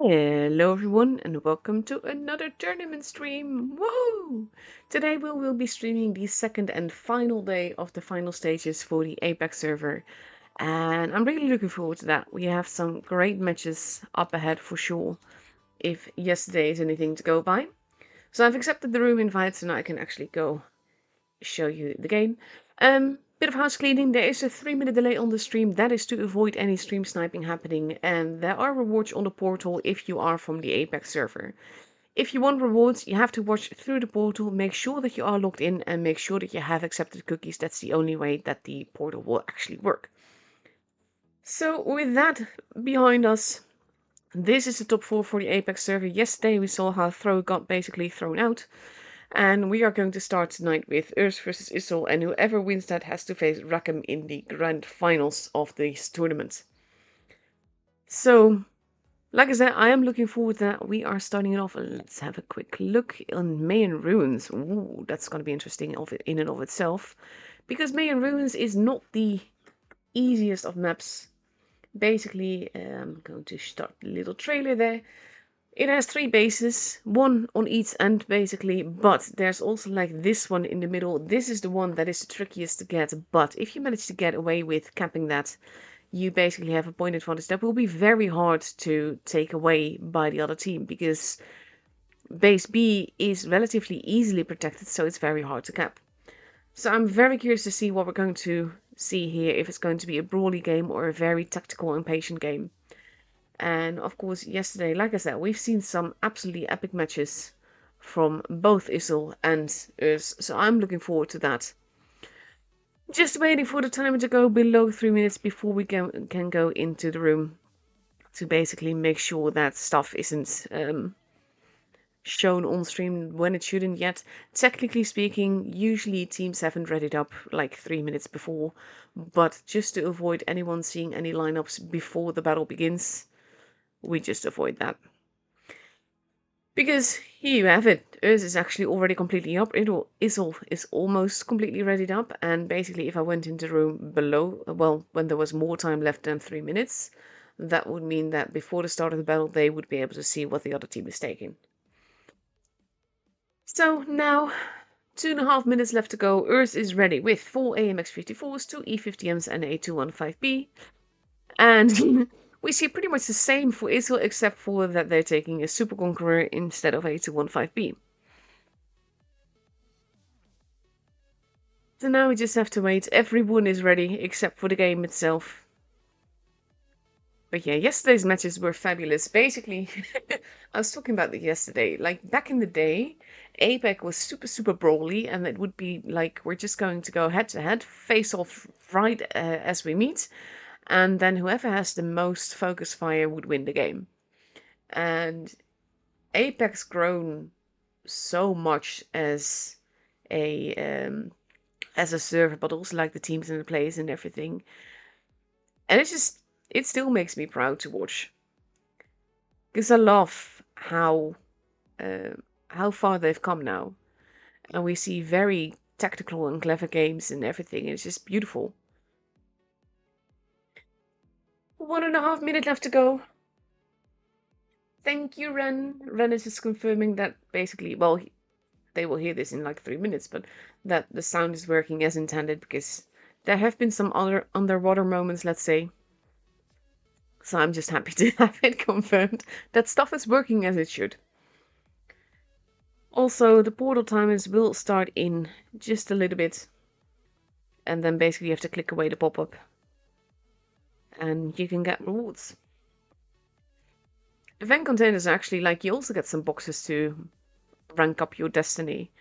Hello everyone and welcome to another tournament stream. Woohoo! Today we will be streaming the second and final day of the final stages for the APAC server. And I'm really looking forward to that. We have some great matches up ahead for sure, if yesterday is anything to go by. So I've accepted the room invites and I can actually go show you the game. Bit of house cleaning. There is a 3-minute delay on the stream. That is to avoid any stream sniping happening. And there are rewards on the portal if you are from the Apex server. If you want rewards, you have to watch through the portal, make sure that you are logged in and make sure that you have accepted cookies. That's the only way that the portal will actually work. So with that behind us, this is the top 4 for the Apex server. Yesterday we saw how Throw got basically thrown out. And we are going to start tonight with Urs versus Issel, and whoever wins that has to face Rakim in the grand finals of this tournament. So, like I said, I am looking forward to that. We are starting it off. Let's have a quick look on Mayan Ruins. Ooh, that's going to be interesting in and of itself. Because Mayan Ruins is not the easiest of maps. Basically, I'm going to start the little trailer there. It has 3 bases, one on each end basically, but there's also like this one in the middle. This is the one that is the trickiest to get, but if you manage to get away with capping that, you basically have a point advantage that will be very hard to take away by the other team, because base B is relatively easily protected, so it's very hard to cap. So I'm very curious to see what we're going to see here, if it's going to be a brawly game or a very tactical and patient game. And of course, yesterday, like I said, we've seen some absolutely epic matches from both Issel and Urs, so I'm looking forward to that. Just waiting for the timer to go below 3 minutes before we can go into the room to basically make sure that stuff isn't shown on stream when it shouldn't yet. Technically speaking, usually teams haven't read it up like 3 minutes before, but just to avoid anyone seeing any lineups before the battle begins, we just avoid that. Because here you have it. Urs is actually already completely up. Issel is almost completely readied up. And basically, if I went into the room below, well, when there was more time left than 3 minutes, that would mean that before the start of the battle, they would be able to see what the other team is taking. So now, 2.5 minutes left to go. Urs is ready with 4 AMX-54s, 2 E50Ms, and a 215B. And we see pretty much the same for Issel, except for that they're taking a Super Conqueror instead of a 215B. So now we just have to wait. Everyone is ready, except for the game itself. But yeah, yesterday's matches were fabulous. Basically, I was talking about it yesterday. Like, back in the day, APAC was super brawly, and it would be like, we're just going to go head to head, face off right as we meet. And then whoever has the most focus fire would win the game. And Apex grown so much as a server, but also like the teams and the players and everything. And it still makes me proud to watch, because I love how far they've come now, and we see very tactical and clever games and everything. It's just beautiful. 1.5 minutes left to go. Thank you, Ren. Ren is just confirming that basically, well, they will hear this in like 3 minutes, but that the sound is working as intended, because there have been some other underwater moments, let's say. So I'm just happy to have it confirmed that stuff is working as it should. Also, the portal timers will start in just a little bit, and then basically you have to click away the pop-up, and you can get rewards. Event containers actually, like, you also get some boxes to rank up your destiny.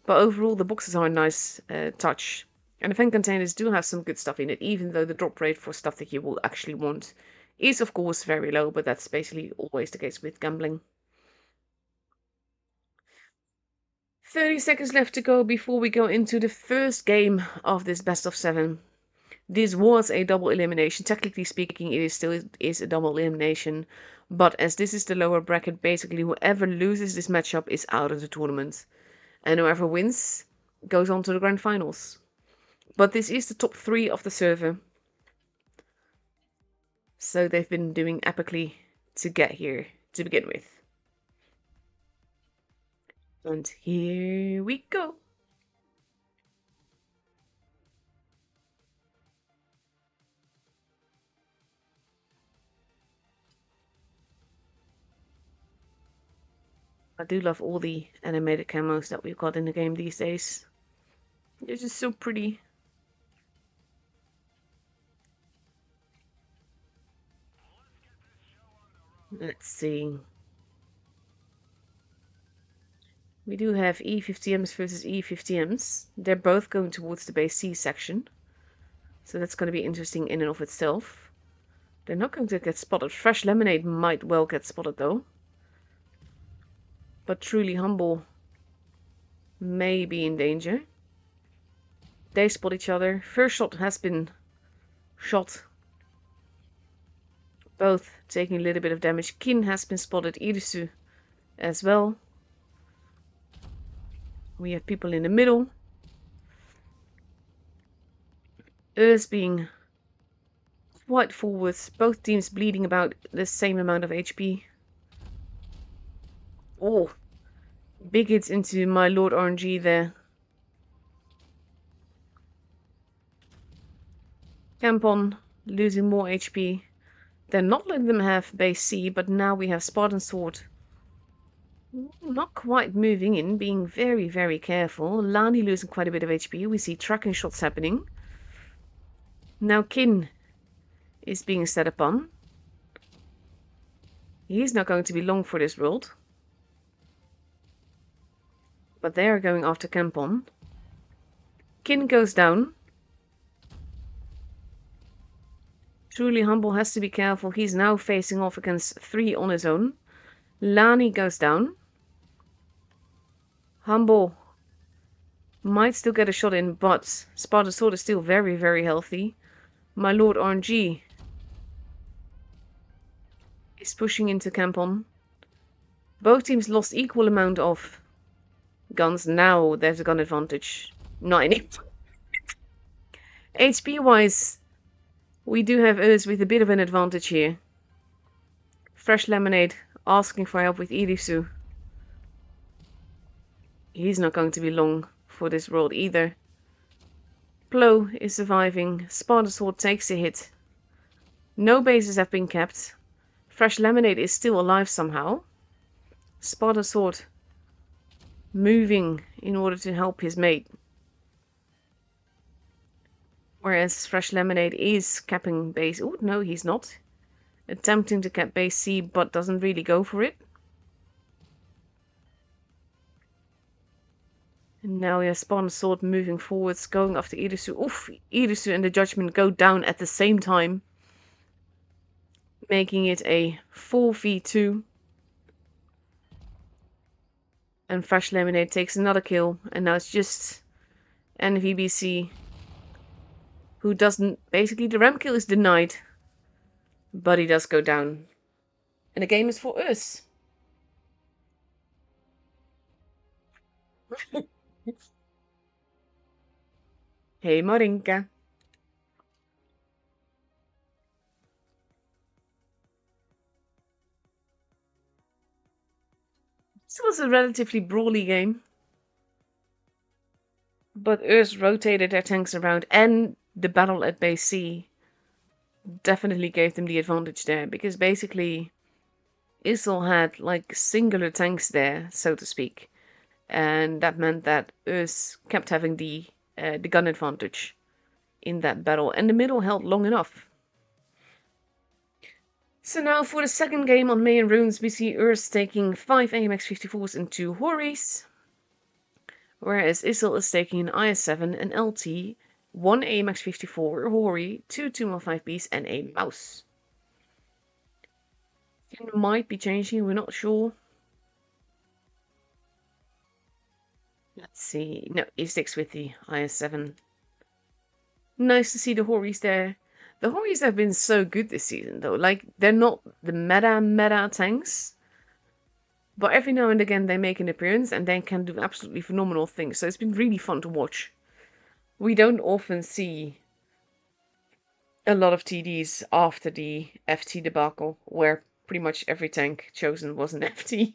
But overall, the boxes are a nice touch. And event containers do have some good stuff in it, even though the drop rate for stuff that you will actually want is, of course, very low, but that's basically always the case with gambling. 30 seconds left to go before we go into the first game of this best of 7. This was a double elimination. Technically speaking, it still is a double elimination. But as this is the lower bracket, basically whoever loses this matchup is out of the tournament. And whoever wins goes on to the grand finals. But this is the top 3 of the server. So they've been doing epically to get here. to begin with. And here we go. I do love all the animated camos that we've got in the game these days. They're just so pretty. Let's see. We do have E50Ms versus E50Ms. They're both going towards the base C section. So that's going to be interesting in and of itself. They're not going to get spotted. Fresh Lemonade might well get spotted though. But Truly Humble may be in danger. They spot each other. First shot has been shot. Both taking a little bit of damage. Kin has been spotted. Irisu as well. We have people in the middle. Us being quite forwards. Both teams bleeding about the same amount of HP. Oh, big hits into my Lord RNG there. Campon losing more HP. They're not letting them have base C, but now we have Spartan Sword. Not quite moving in, being very, very careful. Lani losing quite a bit of HP. We see tracking shots happening. Now Kin is being set upon. He's not going to be long for this world. But they are going after Campon. Kin goes down. Truly Humble has to be careful. He's now facing off against 3 on his own. Lani goes down. Humble might still get a shot in, but Spartan Sword is still very, very healthy. My Lord RNG is pushing into Campon. Both teams lost equal amount of guns. Now there's a gun advantage. Not any. HP wise, we do have us with a bit of an advantage here. Fresh Lemonade asking for help with Irisu. He's not going to be long for this world either. Plo is surviving. Spartan Sword takes a hit. No bases have been kept. Fresh Lemonade is still alive somehow. Spartan Sword moving in order to help his mate. Whereas Fresh Lemonade is capping base... Oh, no, he's not. Attempting to cap base C, but doesn't really go for it. And now we have Spartan Sword moving forwards, going after Irisu. Oof, Irisu and the Judgment go down at the same time. Making it a 4v2. And Fresh Lemonade takes another kill. And now it's just NVBC who doesn't... Basically, the ram kill is denied. But he does go down. And the game is for us. Hey Marinka. This was a relatively brawly game. But Earth rotated their tanks around, and the battle at base C definitely gave them the advantage there, because basically Israel had like singular tanks there, so to speak. And that meant that Earth kept having the gun advantage in that battle, and the middle held long enough. So now for the second game on Mayan Ruins, we see Earth taking 5 AMX-54s and 2 Horis, whereas Israel is taking an IS-7, an LT, 1 AMX-54, a Hori, 2 215Bs, and a Mouse. It might be changing, we're not sure. Let's see. No, he sticks with the IS-7. Nice to see the Horis there. The Horis have been so good this season, though. Like, they're not the meta tanks. But every now and again they make an appearance and they can do absolutely phenomenal things. So it's been really fun to watch. We don't often see a lot of TDs after the FT debacle, where pretty much every tank chosen was an FT.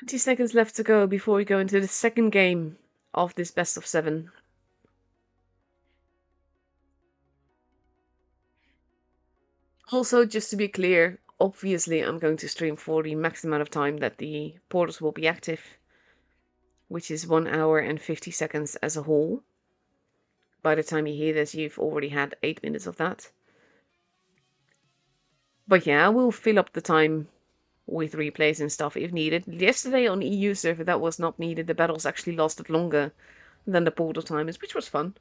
20 seconds left to go before we go into the second game of this best of 7. Also, just to be clear, obviously I'm going to stream for the max amount of time that the portals will be active, which is 1 hour and 50 seconds as a whole. By the time you hear this, you've already had 8 minutes of that. But yeah, we'll fill up the time with replays and stuff if needed. Yesterday on EU server that was not needed. The battles actually lasted longer than the portal timers, which was fun.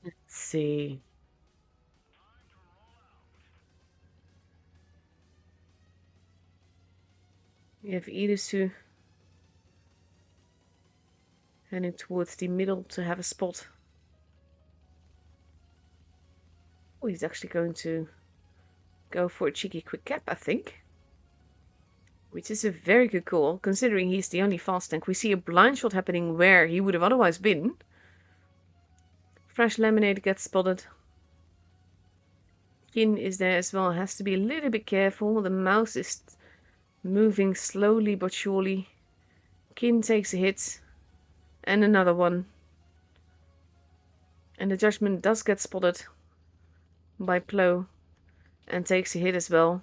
Let's see. We have Irisu heading towards the middle to have a spot. Oh, he's actually going to go for a cheeky quick cap, I think. Which is a very good call, considering he's the only fast tank. We see a blind shot happening where he would have otherwise been. Fresh Lemonade gets spotted. Kin is there as well. Has to be a little bit careful. The mouse is moving slowly but surely. Kin takes a hit. And another one. And the Judgment does get spotted by Plo. And takes a hit as well.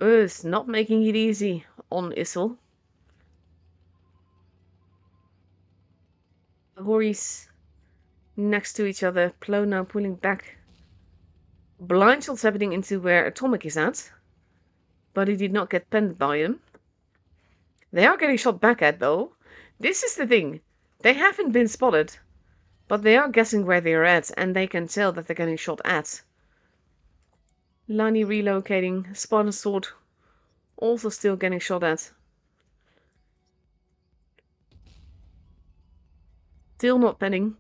Earth not making it easy on Issel. The Horis next to each other. Plo now pulling back. Blind shots happening into where Atomic is at. But he did not get penned by him. They are getting shot back at though. This is the thing. They haven't been spotted. But they are guessing where they are at. And they can tell that they're getting shot at. Lani relocating. Spartan Sword also still getting shot at. Still not penning.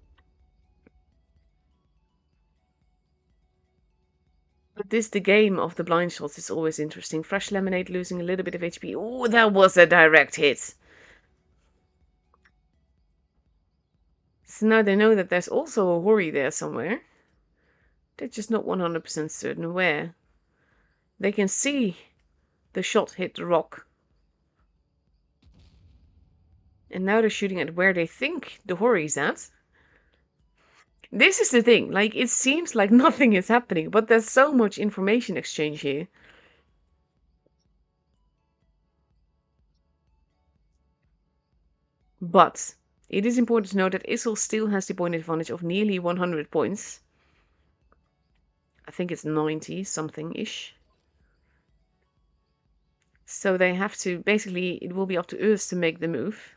But this, the game of the blind shots, is always interesting. Fresh Lemonade losing a little bit of HP. Oh, that was a direct hit. So now they know that there's also a Hori there somewhere. They're just not 100% certain where. They can see the shot hit the rock. And now they're shooting at where they think the Hori's at. This is the thing, like, it seems like nothing is happening, but there's so much information exchange here. But it is important to note that Issel still has the point advantage of nearly 100 points. I think it's 90 something-ish. So they have to, basically, it will be up to Earth to make the move.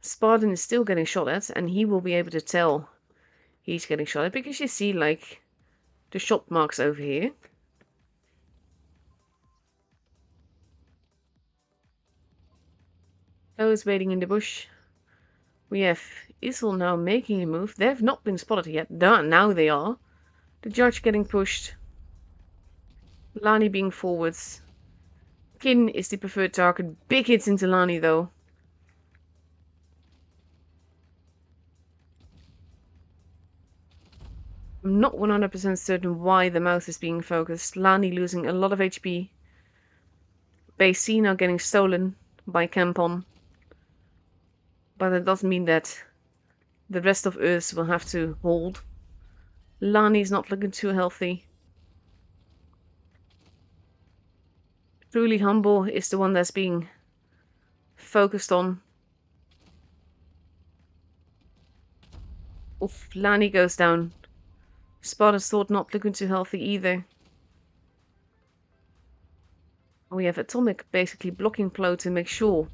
Spartan is still getting shot at, and he will be able to tell he's getting shot at, because you see, like, the shot marks over here. Flo is waiting in the bush. We have Issel now making a move. They have not been spotted yet. Now they are. The judge getting pushed. Lani being forwards. Kin is the preferred target. Big hits into Lani though. I'm not 100% certain why the mouse is being focused. Lani losing a lot of HP. Base C now getting stolen by Campon. But that doesn't mean that the rest of Earth will have to hold. Lani's not looking too healthy. Truly Humble is the one that's being focused on. Oof, Lani goes down. Sparta's Sword not looking too healthy either. We have Atomic basically blocking Plo to make sure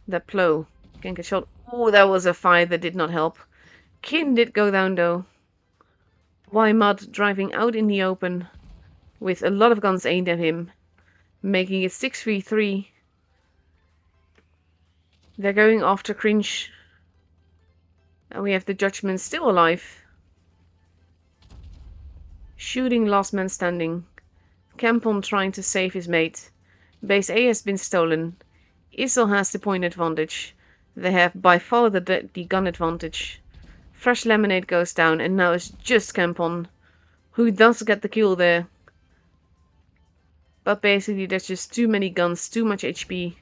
that Plo can get shot. Oh, that was a fire that did not help. Kin did go down though. Mud driving out in the open with a lot of guns aimed at him, making it 6-3-3. They're going after Cringe. And we have the Judgment still alive. Shooting last man standing. Campon trying to save his mate. Base A has been stolen. Isel has the point advantage. They have by far the gun advantage. Fresh Lemonade goes down, and now it's just Campon who does get the kill there. But basically there's just too many guns, too much HP.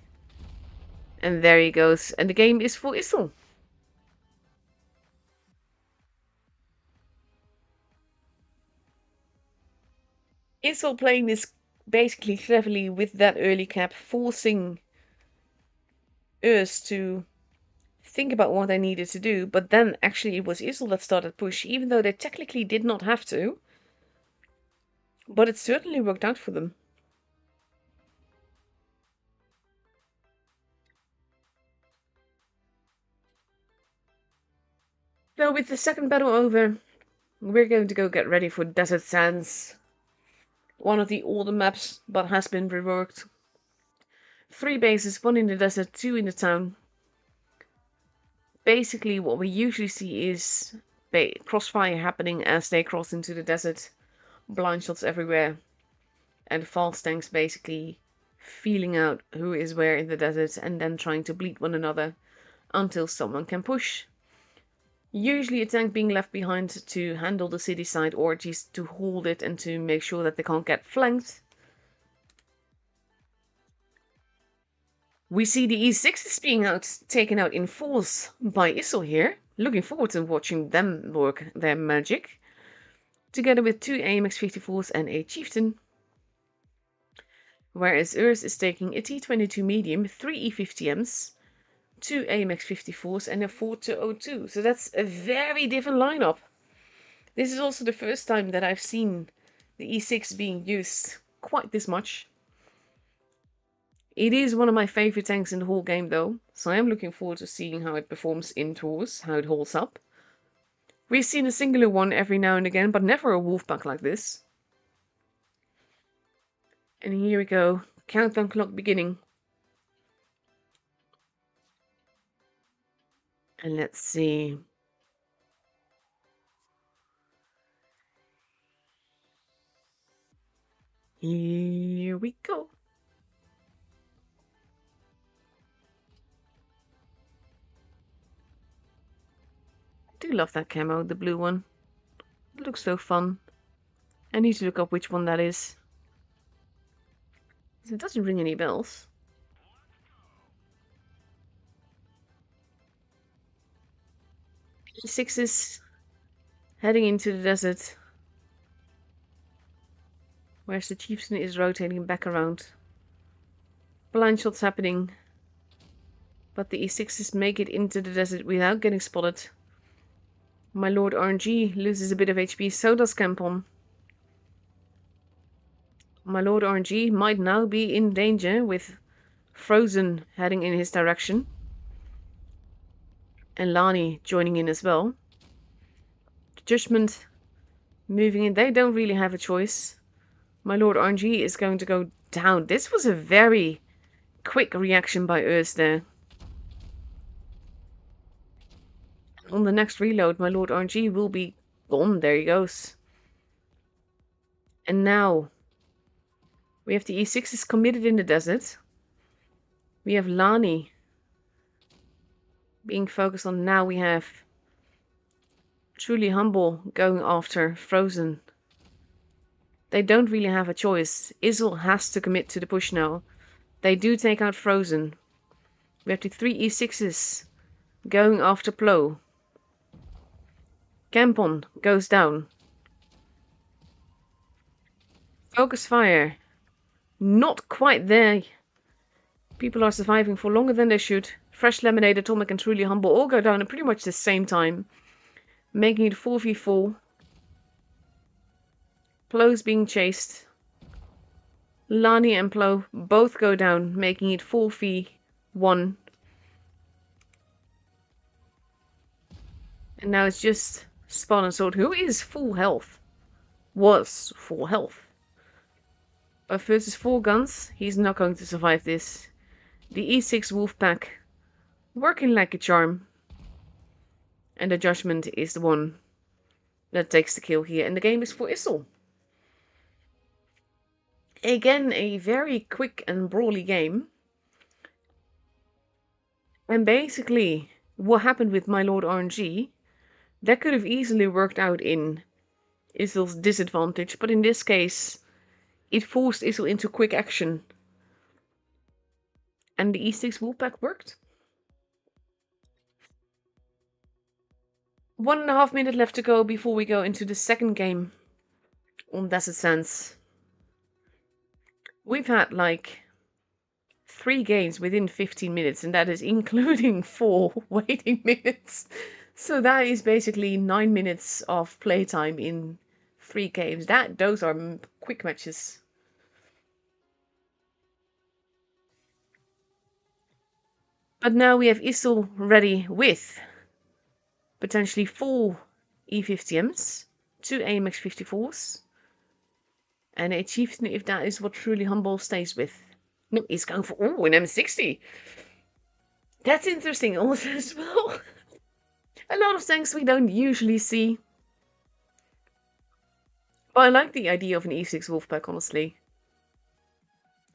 And there he goes. And the game is for Isel. Isel playing this basically cleverly with that early cap, forcing us to think about what they needed to do. But then actually it was Isel that started push, even though they technically did not have to. But it certainly worked out for them. So with the second battle over, we're going to go get ready for Desert Sands. One of the older maps, but has been reworked. 3 bases, 1 in the desert, 2 in the town. Basically what we usually see is crossfire happening as they cross into the desert. Blind shots everywhere. And fast tanks basically feeling out who is where in the desert and then trying to bleed one another until someone can push. Usually a tank being left behind to handle the city side or just to hold it and to make sure that they can't get flanked. We see the E6s being taken out in force by Isel here. Looking forward to watching them work their magic. Together with 2 AMX-54s and a Chieftain. Whereas Urs is taking a T-22 medium, 3 E50Ms, 2 AMX-54s and a 4-02. So that's a very different lineup. This is also the first time that I've seen the E6 being used quite this much. It is one of my favorite tanks in the whole game though, so I am looking forward to seeing how it performs in tours, how it holds up. We've seen a singular one every now and again, but never a wolf pack like this. And here we go, countdown clock beginning. And let's see. Here we go. I do love that camo, the blue one. It looks so fun. I need to look up which one that is. It doesn't ring any bells. E6 heading into the desert. Whereas the Chieftain is rotating back around. Blind shots happening. But the E6s make it into the desert without getting spotted. My Lord RNG loses a bit of HP, so does Campon. My Lord RNG might now be in danger with Frozen heading in his direction. And Lani joining in as well. Judgment moving in. They don't really have a choice. My Lord RNG is going to go down. This was a very quick reaction by Urs there. On the next reload, my Lord RNG will be gone. There he goes. And now we have the E6s committed in the desert. We have Lani being focused on. Now we have Truly Humble going after Frozen. They don't really have a choice. Isel has to commit to the push now. They do take out Frozen. We have the 3 E6s going after Plo. Campon goes down. Focus fire. Not quite there. People are surviving for longer than they should. Fresh Lemonade, Atomic and Truly Humble all go down at pretty much the same time. Making it 4v4. Plo's being chased. Lani and Plo both go down, making it 4v1. And now it's just Spawn and Sword, who is full health. Was full health. But versus 4 guns, he's not going to survive this. The E6 Wolfpack working like a charm. And the Judgment is the one that takes the kill here. And the game is for Isel. Again, a very quick and brawly game. And basically, what happened with my Lord RNG, that could have easily worked out in Isil's disadvantage, but in this case, it forced Isil into quick action. And the E6 Wolfpack worked. 1.5 minutes left to go before we go into the second game on Desert Sands. We've had like 3 games within 15 minutes, and that is including 4 waiting minutes. So that is basically 9 minutes of playtime in 3 games. Those are quick matches. But now we have Isil ready with potentially 4 E50Ms, 2 AMX 54s, and a chieftain if that is what truly Humble stays with. No, he's going for an M60. That's interesting also as well. A lot of tanks we don't usually see. But I like the idea of an E6 Wolfpack, honestly.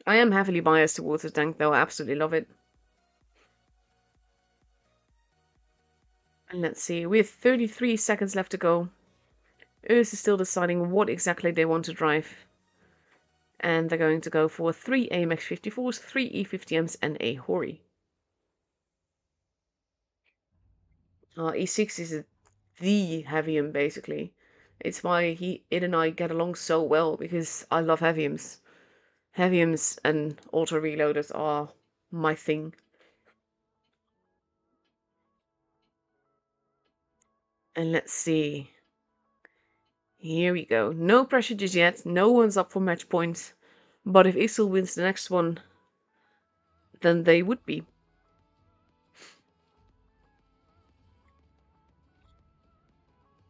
I am heavily biased towards the tank though, I absolutely love it. And let's see, with 33 seconds left to go, Earth is still deciding what exactly they want to drive. And they're going to go for 3 AMX 54s, 3 E50Ms and a Hori. E6 is the heavium basically. It's why it and I get along so well, because I love heaviums. Heaviums and auto reloaders are my thing. And let's see. Here we go. No pressure just yet. No one's up for match points. But if Isil wins the next one, then they would be.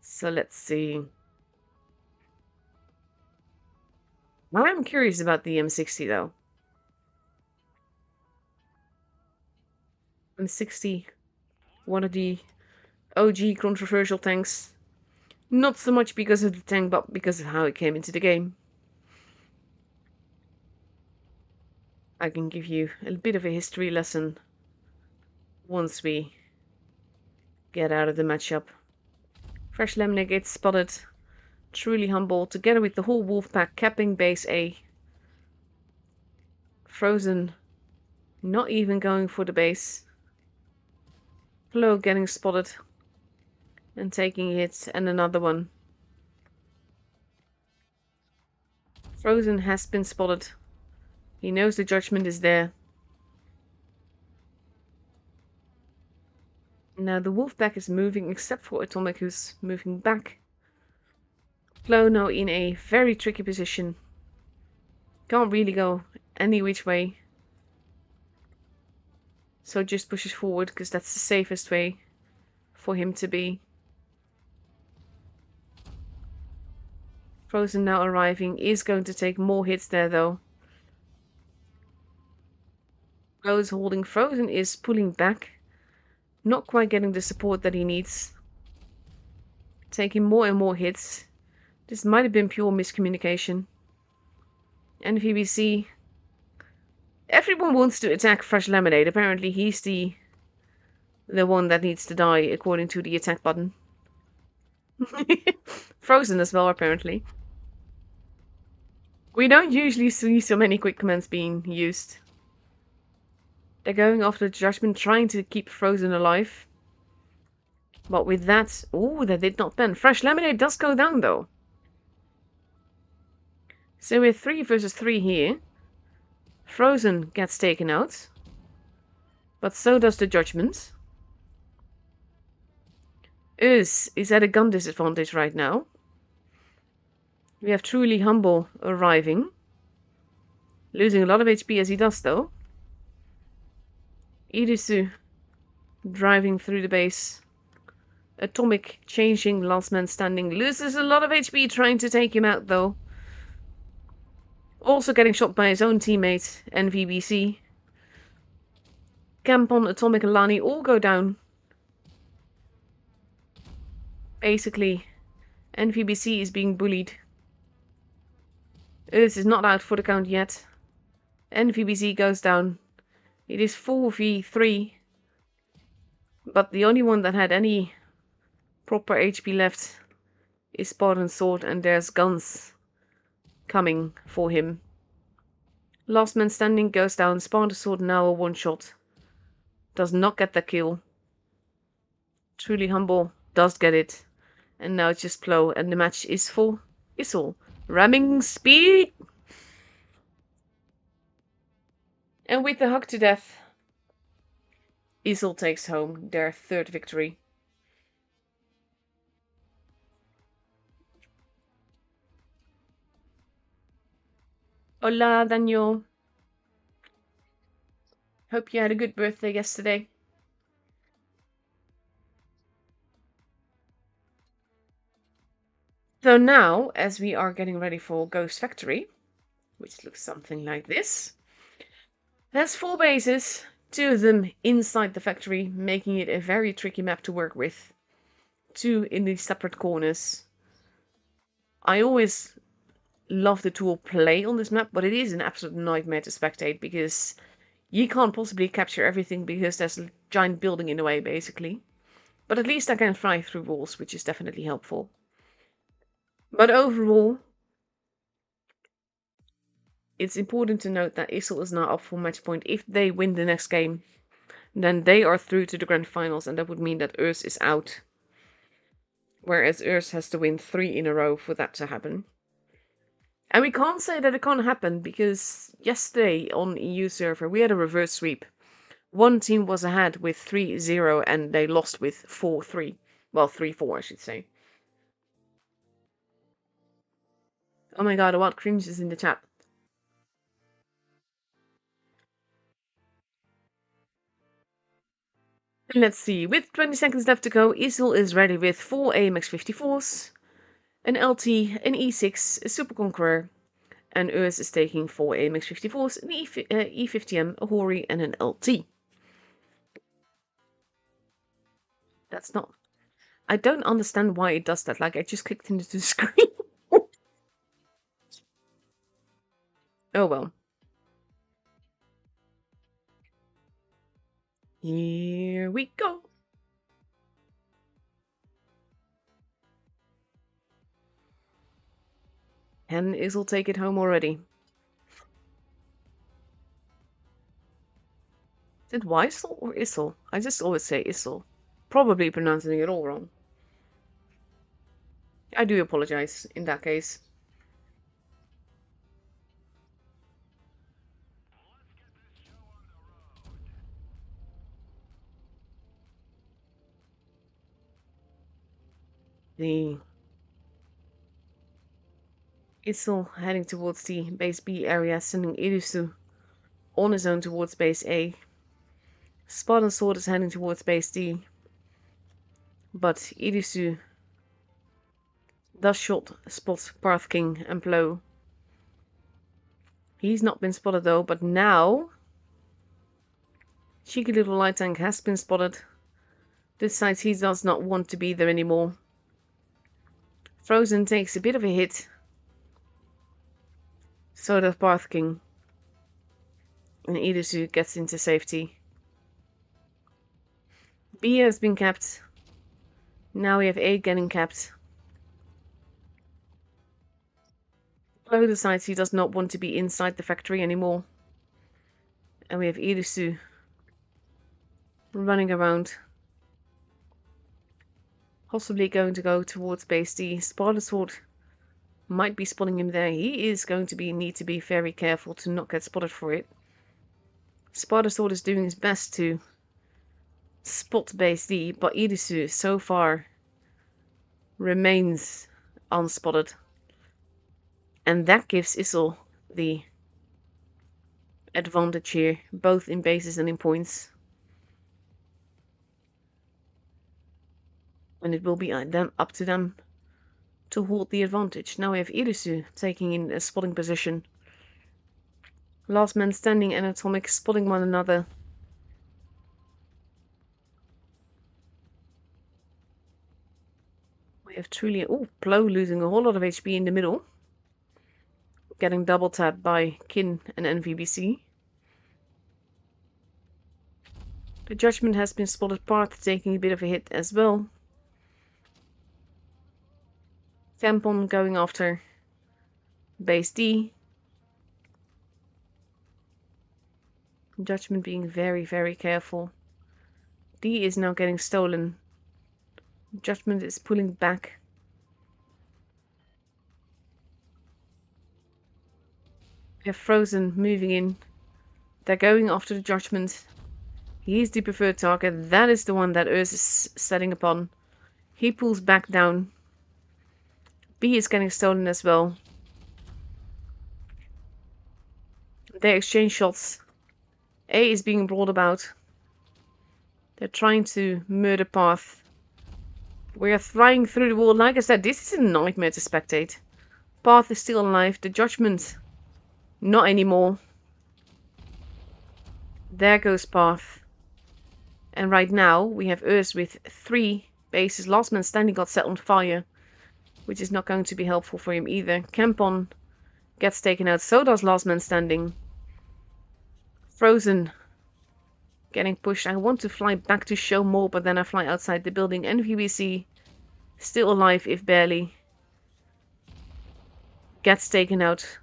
So let's see. I'm curious about the M60 though. M60, one of the OG controversial tanks. Not so much because of the tank, but because of how it came into the game. I can give you a bit of a history lesson once we get out of the matchup. Fresh Lemnic gets spotted. Truly Humble, together with the whole Wolfpack, capping base A. Frozen, not even going for the base. Flo getting spotted and taking hits, and another one. Frozen has been spotted. He knows the judgment is there. Now the Wolfpack is moving, except for Atomic, who's moving back. Flo now in a very tricky position. Can't really go any which way. So just pushes forward, because that's the safest way for him to be. Frozen now arriving, is going to take more hits there though. Flo is holding. Frozen is pulling back. Not quite getting the support that he needs. Taking more and more hits. This might have been pure miscommunication. And VBC. Everyone wants to attack Fresh Lemonade. Apparently he's the one that needs to die according to the attack button. Frozen as well, apparently. We don't usually see so many quick commands being used. They're going after the judgment, trying to keep Frozen alive. But with that... Oh, that did not pen. Fresh Lemonade does go down, though. So we're 3 versus 3 here. Frozen gets taken out. But so does the judgment. Us is at a gun disadvantage right now. We have Truly Humble arriving. Losing a lot of HP as he does, though. Irisu driving through the base. Atomic changing, last man standing. Loses a lot of HP trying to take him out though. Also getting shot by his own teammate, NVBC. Campon, Atomic and Lani all go down. Basically, NVBC is being bullied. Earth is not out for the count yet. NVBC goes down. It is 4v3. But the only one that had any proper HP left is Spartan Sword, and there's guns coming for him. Last man standing goes down. Spartan Sword now a one-shot. Does not get the kill. Truly Humble does get it. And now it's just Plo, and the match is for Issel. Ramming speed! And with the hug to death, Issel takes home their third victory. Hola, Daniel. Hope you had a good birthday yesterday. So now, as we are getting ready for Ghost Factory, which looks something like this, there's 4 bases, 2 of them inside the factory, making it a very tricky map to work with. 2 in these separate corners. I always love the tool play on this map, but it is an absolute nightmare to spectate because you can't possibly capture everything because there's a giant building in the way, basically. But at least I can fly through walls, which is definitely helpful. But overall, it's important to note that Issel is now up for match point. If they win the next game, then they are through to the grand finals, and that would mean that Urs is out. Whereas Urs has to win 3 in a row for that to happen. And we can't say that it can't happen, because yesterday on EU server we had a reverse sweep. One team was ahead with 3-0 and they lost with 4-3. Well, 3-4 I should say. Oh my god, what cringe is in the chat. Let's see, with 20 seconds left to go, Issel is ready with 4 AMX 54s, an LT, an E6, a Super Conqueror, and Urs is taking 4 AMX 54s, an E50M, a Hori, and an LT. That's not... I don't understand why it does that, like I just clicked into the screen. Oh well. Here we go. And Issel take it home already. Is it Weissel or Issel? I just always say Issel. Probably pronouncing it all wrong. I do apologize in that case. The Issel heading towards the base B area, sending Irisu on his own towards base A. Spartan Sword is heading towards base D, but Irisu does spot Path King and Plo. He's not been spotted though, but now cheeky little light tank has been spotted. This side he does not want to be there anymore. Frozen takes a bit of a hit. So does Path King. And Irisu gets into safety. B has been capped. Now we have A getting capped. Plo decides he does not want to be inside the factory anymore. And we have Irisu running around. Possibly going to go towards base D. Spartan Sword might be spotting him there. He is going to need to be very careful to not get spotted for it. Spartan Sword is doing his best to spot base D, but Irisu so far remains unspotted. And that gives Issel the advantage here, both in bases and in points. And it will be up to them to hold the advantage. Now we have Irisu taking in a spotting position. Last man standing and Atomic spotting one another. We have truly... Oh, Plo losing a whole lot of HP in the middle. Getting double tapped by Kin and NVBC. The judgment has been spotted Parth taking a bit of a hit as well. Tampon going after base D. Judgment being very, very careful. D is now getting stolen. Judgment is pulling back. We have Frozen moving in. They're going after the Judgment. He's the preferred target. That is the one that Earth is setting upon. He pulls back down. B is getting stolen as well. They exchange shots. A is being brought about. They're trying to murder Path. We are flying through the wall. Like I said, this is a nightmare to spectate. Path is still alive. The Judgment, not anymore. There goes Path. And right now, we have Earth with 3 bases. Last Man Standing got set on fire, which is not going to be helpful for him either. Campon gets taken out. So does Last Man Standing. Frozen getting pushed. I want to fly back to show more, but then I fly outside the building. NVBC still alive, if barely. Gets taken out.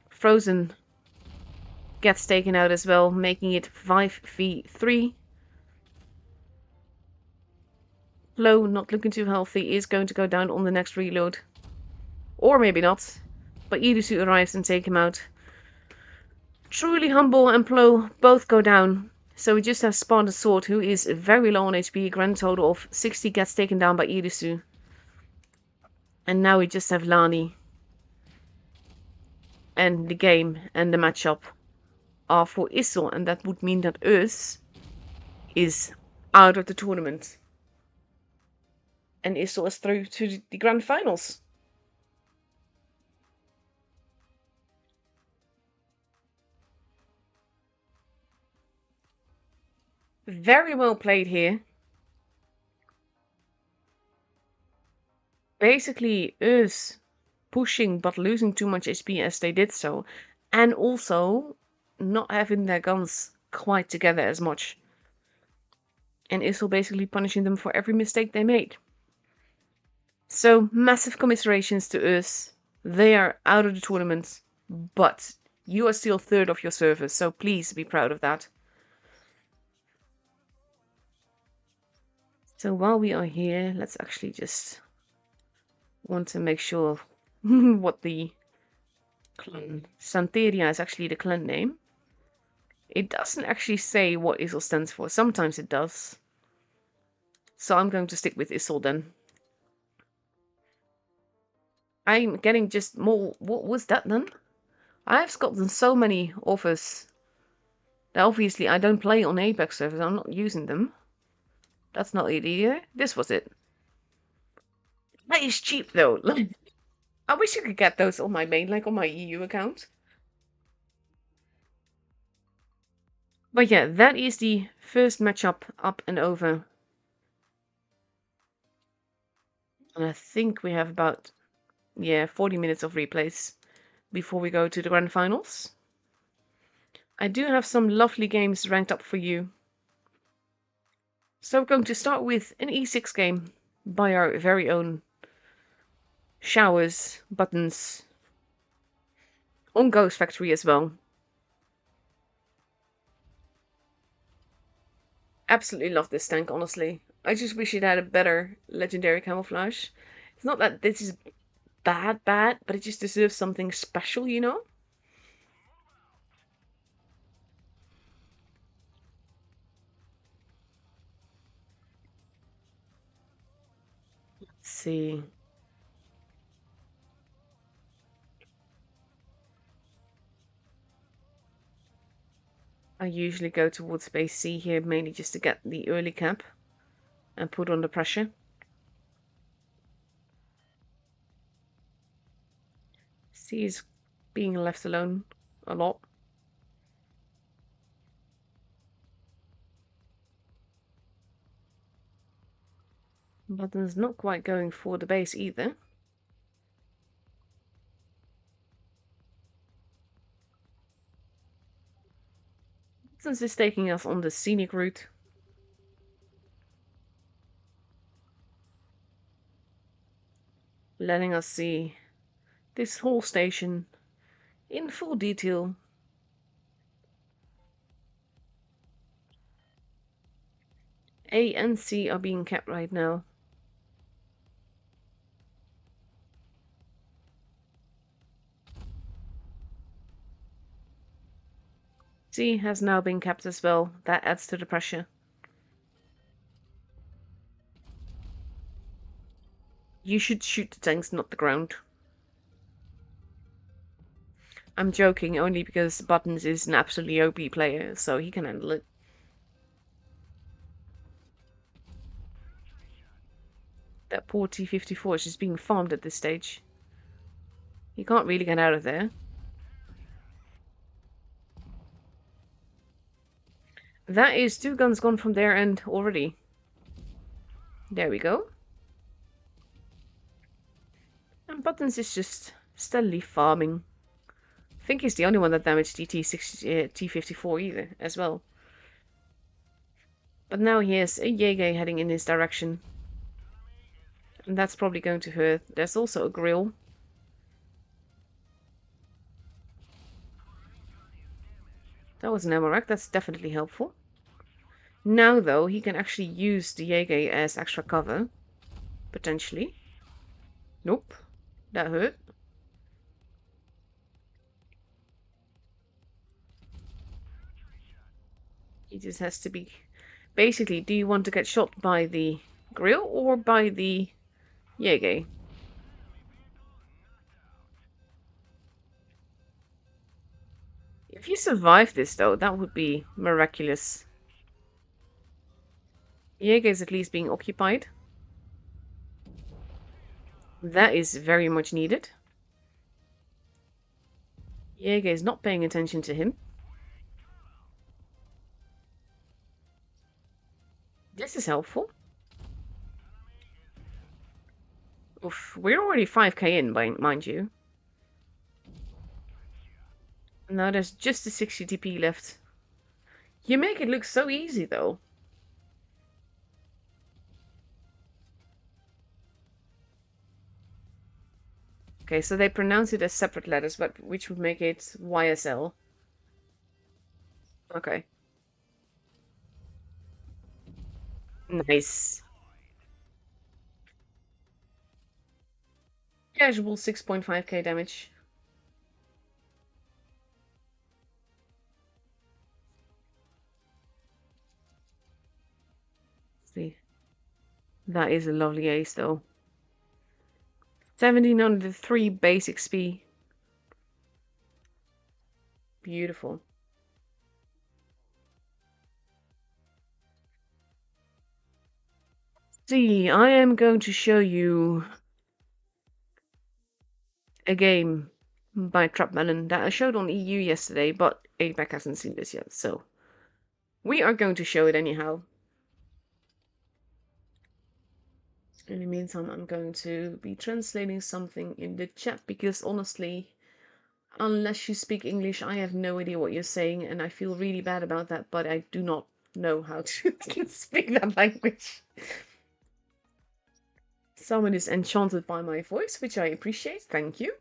Frozen gets taken out as well, making it 5v3. Flow, not looking too healthy, is going to go down on the next reload. Or maybe not. But Irisu arrives and take him out. Truly Humble and Plo both go down. So we just have Spartan Sword, who is very low on HP. A grand total of 60 gets taken down by Irisu. And now we just have Lani. And the game and the matchup are for Issel. And that would mean that Earth is out of the tournament. And Issel is through to the grand finals. Very well played here. Basically, Earth pushing but losing too much HP as they did so. And also not having their guns quite together as much. And Issel basically punishing them for every mistake they made. So, massive commiserations to Earth. They are out of the tournament. But you are still third of your servers, so please be proud of that. So while we are here, let's actually just want to make sure what the clan. Santeria is actually the clan name. It doesn't actually say what Issel stands for. Sometimes it does. So I'm going to stick with Issel then. I'm getting just more... What was that then? I've gotten so many offers that obviously I don't play on APAC servers. I'm not using them. That's not it either. This was it. That is cheap though. I wish you could get those on my main, like on my EU account. But yeah, that is the first matchup up and over. And I think we have about, 40 minutes of replays before we go to the grand finals. I do have some lovely games ranked up for you. So we're going to start with an E6 game by our very own Showers Buttons on Ghost Factory as well. Absolutely love this tank, honestly. I just wish it had a better legendary camouflage. It's not that this is bad, but it just deserves something special, you know? Let's see. I usually go towards base C here, mainly just to get the early cap and put under pressure. C is being left alone a lot. Button's not quite going for the base either. Since it's taking us on the scenic route. Letting us see this whole station in full detail. A and C are being kept right now. C has now been kept as well. That adds to the pressure. You should shoot the tanks, not the ground. I'm joking only because Buttons is an absolutely OP player, so he can handle it. That poor T-54 is just being farmed at this stage. He can't really get out of there. That is 2 guns gone from their end already. There we go. And Buttons is just steadily farming. I think he's the only one that damaged the T-54 either, as well. But now he has a Jäger heading in his direction. And that's probably going to hurt. There's also a grill. That was an ammo rack. That's definitely helpful. Now, though, he can actually use the Jäger as extra cover. Potentially. Nope. That hurt. He just has to be... Basically, do you want to get shot by the grill or by the Jäger? If you survive this, though, that would be miraculous. Jäger is at least being occupied. That is very much needed. Jäger is not paying attention to him. This is helpful. Oof, we're already 5k in, mind you. Now there's just a 60 TP left. You make it look so easy, though. Okay, so they pronounce it as separate letters, but which would make it YSL. Okay. Nice. Casual 6.5k damage. See. That is a lovely ace, though. 1703 base XP. Beautiful. See, I am going to show you a game by Trapmelon that I showed on EU yesterday, but APAC hasn't seen this yet, so we are going to show it anyhow. In the meantime, I'm going to be translating something in the chat because honestly, unless you speak English, I have no idea what you're saying, and I feel really bad about that, but I do not know how to speak that language. Someone is enchanted by my voice, which I appreciate. Thank you.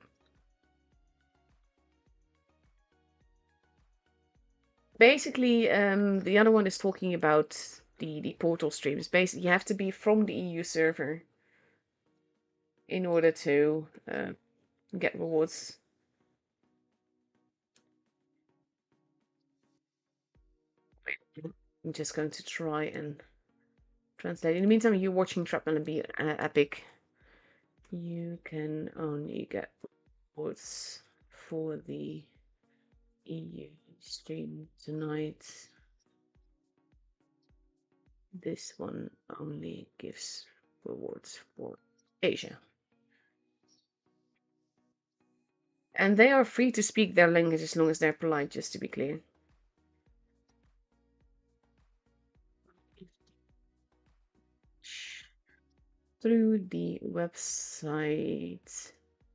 Basically, the other one is talking about the portal streams. Basically, you have to be from the EU server in order to get rewards. I'm just going to try and translate. In the meantime, you're watching Trapman be epic. You can only get rewards for the EU stream tonight. This one only gives rewards for Asia. And they are free to speak their language as long as they're polite, just to be clear. Through the website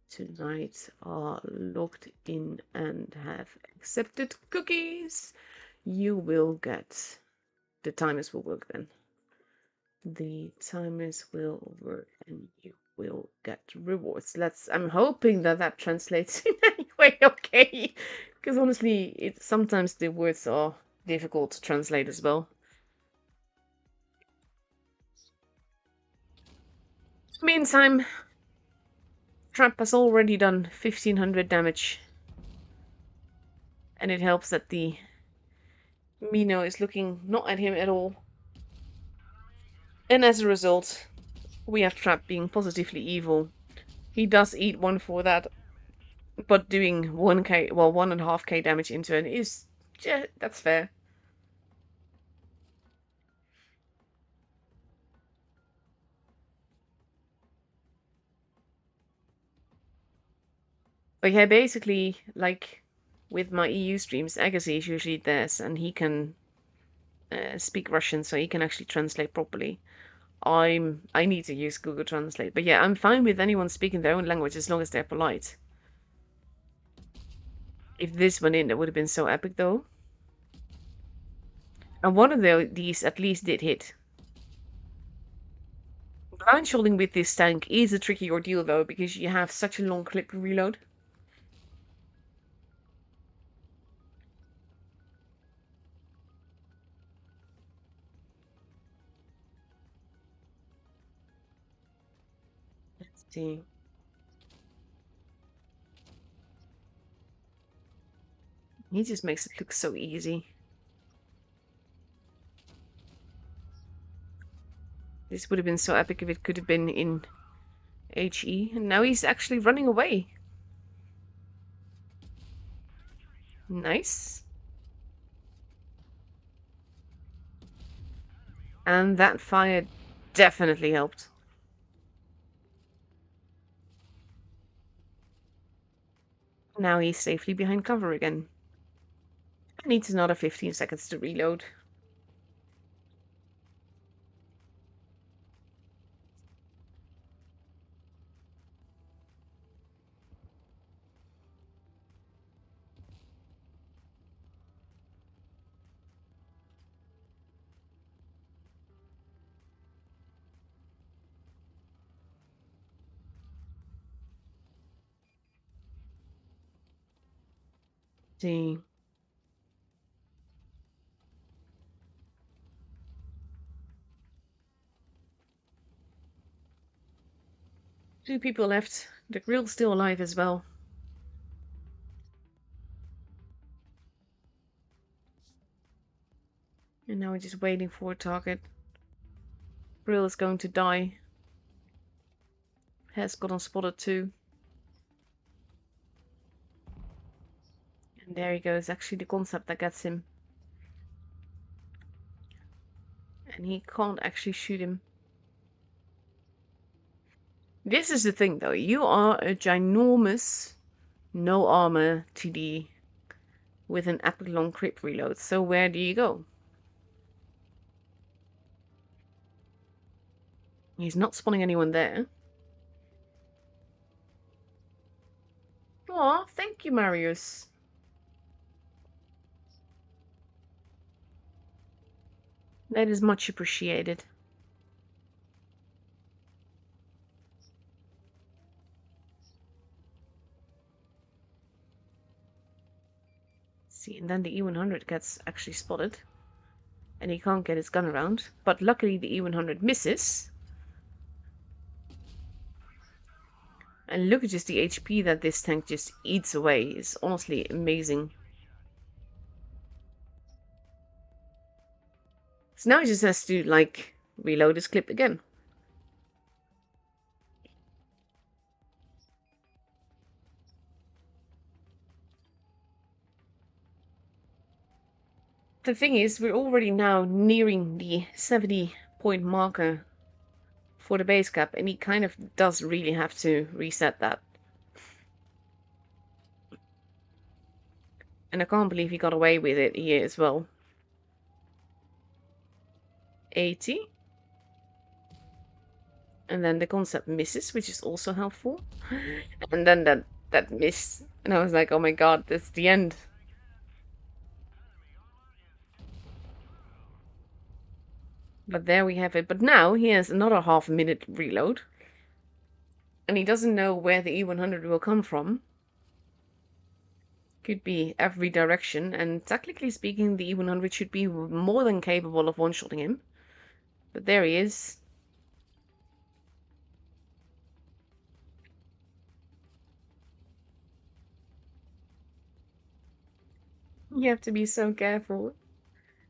tonight are logged in and have accepted cookies. you will get... The timers will work then. The timers will work and you will get rewards. I'm hoping that that translates in any way okay. Because honestly, sometimes the words are difficult to translate as well. Meantime, Trap has already done 1500 damage. And it helps that the Mino is looking not at him at all. And as a result, we have Trap being positively evil. He does eat one for that, but doing 1k, well, 1.5k damage in turn is, yeah, that's fair. But yeah, basically, like with my EU streams, Agassi is usually theirs, and he can speak Russian, so he can actually translate properly. I need to use Google Translate, but yeah, I'm fine with anyone speaking their own language as long as they're polite. If this went in, that would have been so epic, though. And one of these at least did hit. Blindfolding with this tank is a tricky ordeal, though, because you have such a long clip to reload. Let's see. He just makes it look so easy. This would have been so epic if it could have been in HE. And now he's actually running away. Nice. And that fire definitely helped. Now he's safely behind cover again. Needs another 15 seconds to reload. See. Two people left. The grill's still alive as well. And now we're just waiting for a target. Grill is going to die. Has gotten spotted too. And there he goes. Actually, the concept that gets him. And he can't actually shoot him. This is the thing, though. You are a ginormous, no armor TD with an epic long crit reload. So where do you go? He's not spawning anyone there. Aw, thank you, Marius. That is much appreciated. See, and then the E100 gets actually spotted. And he can't get his gun around. But luckily the E100 misses. And look at just the HP that this tank just eats away. It's honestly amazing. So now he just has to, like, reload his clip again. The thing is, we're already now nearing the 70-point marker for the base cap, and he kind of does really have to reset that. And I can't believe he got away with it here as well. 80. And then the concept misses, which is also helpful. And then that miss. And I was like, oh my god, that's the end. But there we have it. But now he has another half-minute reload. And he doesn't know where the E100 will come from. Could be every direction. And technically speaking, the E100 should be more than capable of one-shotting him. But there he is. You have to be so careful.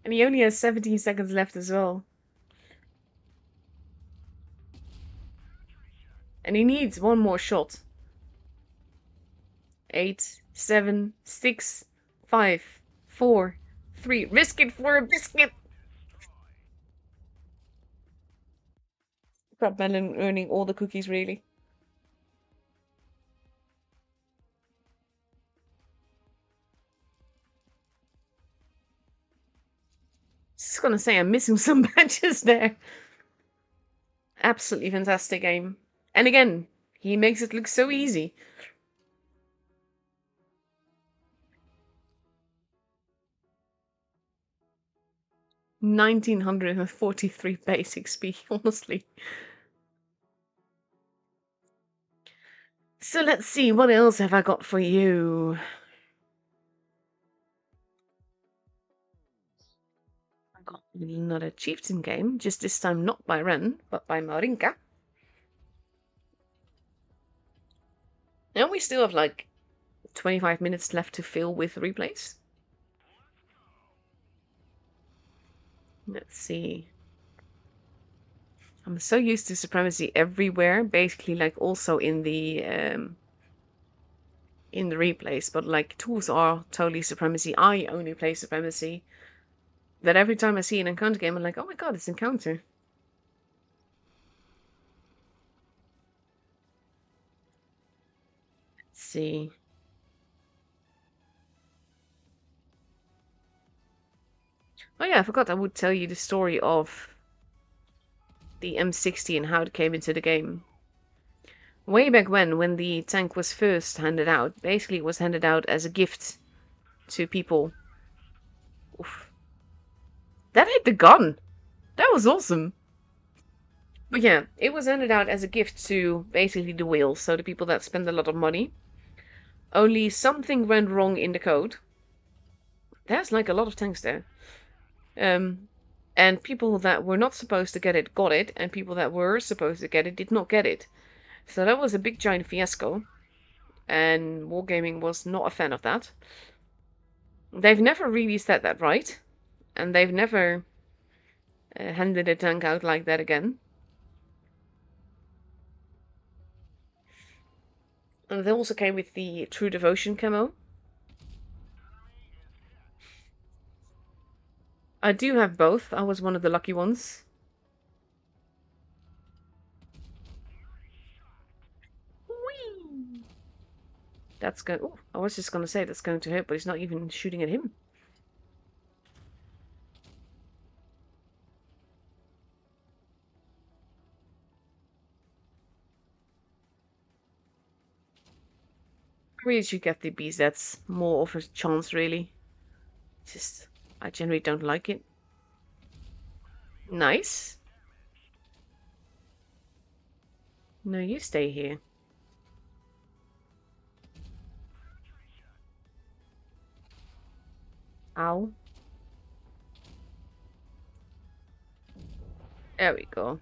And he only has 17 seconds left as well. And he needs one more shot. 8, 7, 6, 5, 4, 3. Risk it for a biscuit! Crab Melon earning all the cookies, really. Just gonna say I'm missing some badges there. Absolutely fantastic game. And again, he makes it look so easy. $1,943 base XP, honestly. So let's see, what else have I got for you? I got another chieftain game, just this time not by Ren, but by Marinka. And we still have like 25 minutes left to fill with replays. Let's see. I'm so used to supremacy everywhere, basically like also in the replays, but like tools are totally supremacy. I only play supremacy. That every time I see an encounter game, I'm like, oh my god, it's encounter. Let's see. Oh yeah, I forgot I would tell you the story of the M60 and how it came into the game. Way back when the tank was first handed out, basically it was handed out as a gift to people. Oof. That hit the gun! That was awesome! But yeah, it was handed out as a gift to basically the whales, so the people that spend a lot of money. Only something went wrong in the code. There's like a lot of tanks there. And people that were not supposed to get it got it, and people that were supposed to get it did not get it. So that was a big giant fiasco, and Wargaming was not a fan of that. They've never really set that right, and they've never handed a tank out like that again. And they also came with the True Devotion camo. I do have both. I was one of the lucky ones. Whee! That's going. Oh, I was just gonna say that's going to hurt, but he's not even shooting at him. Really should get the bees. That's more of a chance, really. Just, I generally don't like it. Nice. No, you stay here. Ow. There we go.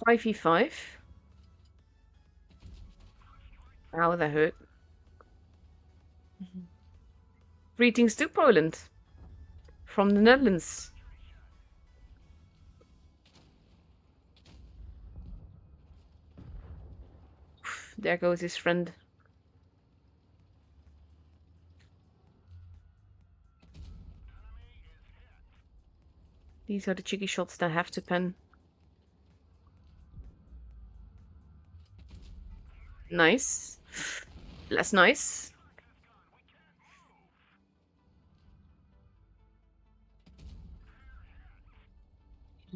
5v5. Ow, that hurt. Greetings to Poland. From the Netherlands. There goes his friend. These are the cheeky shots that have to pen. Nice. Less nice.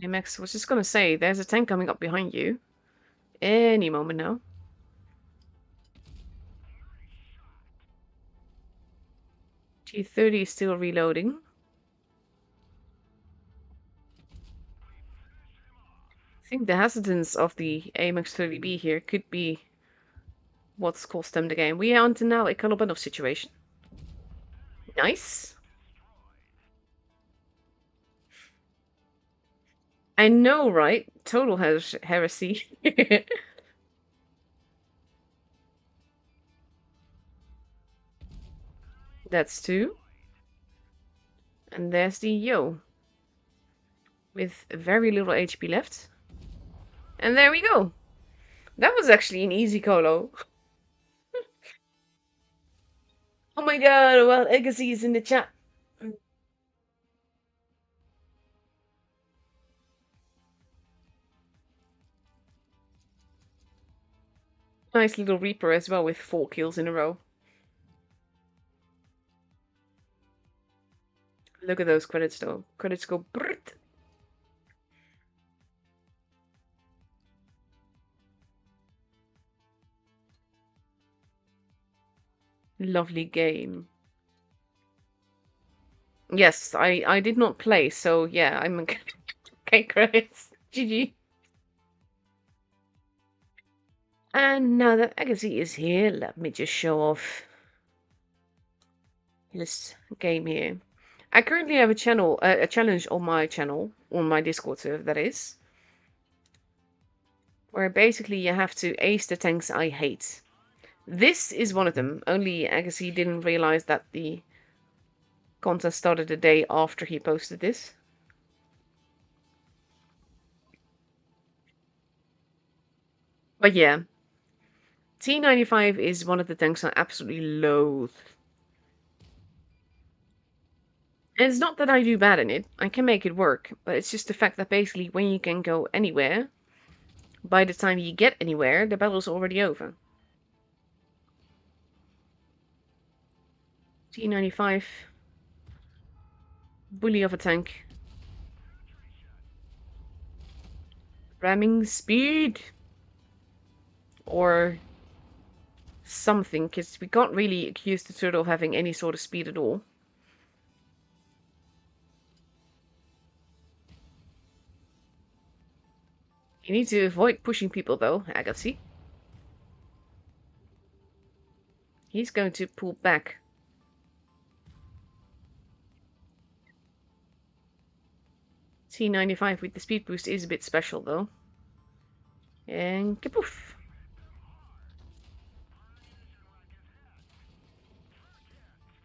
Limex was just gonna say, there's a tank coming up behind you. Any moment now. T30 is still reloading. think the hesitance of the AMX 30B here could be what's cost them the game. We are onto now a Kolobanov situation. Nice. I know, right? Total heresy. That's two. And there's the Yo. With very little HP left. And there we go. That was actually an easy colo. Oh my god, well, Agassi is in the chat. Nice little Reaper as well with 4 kills in a row. Look at those credits though. Credits go brrrt. Lovely game. Yes, I did not play, so yeah, I'm okay, credits. GG. And now that Agassi is here, let me just show off this game here. I currently have a channel, a challenge on my channel, on my Discord server, that is. Where basically you have to ace the tanks I hate. This is one of them, only Agassi didn't realize that the contest started the day after he posted this. But yeah, T95 is one of the tanks I absolutely loathe. And it's not that I do bad in it, I can make it work, but it's just the fact that basically when you can go anywhere, by the time you get anywhere, the battle's already over. T95, bully of a tank. Ramming speed! Or something, because we can't really accuse the turtle of having any sort of speed at all. You need to avoid pushing people though, Agassi. He's going to pull back. T95 with the speed boost is a bit special though. And kapoof!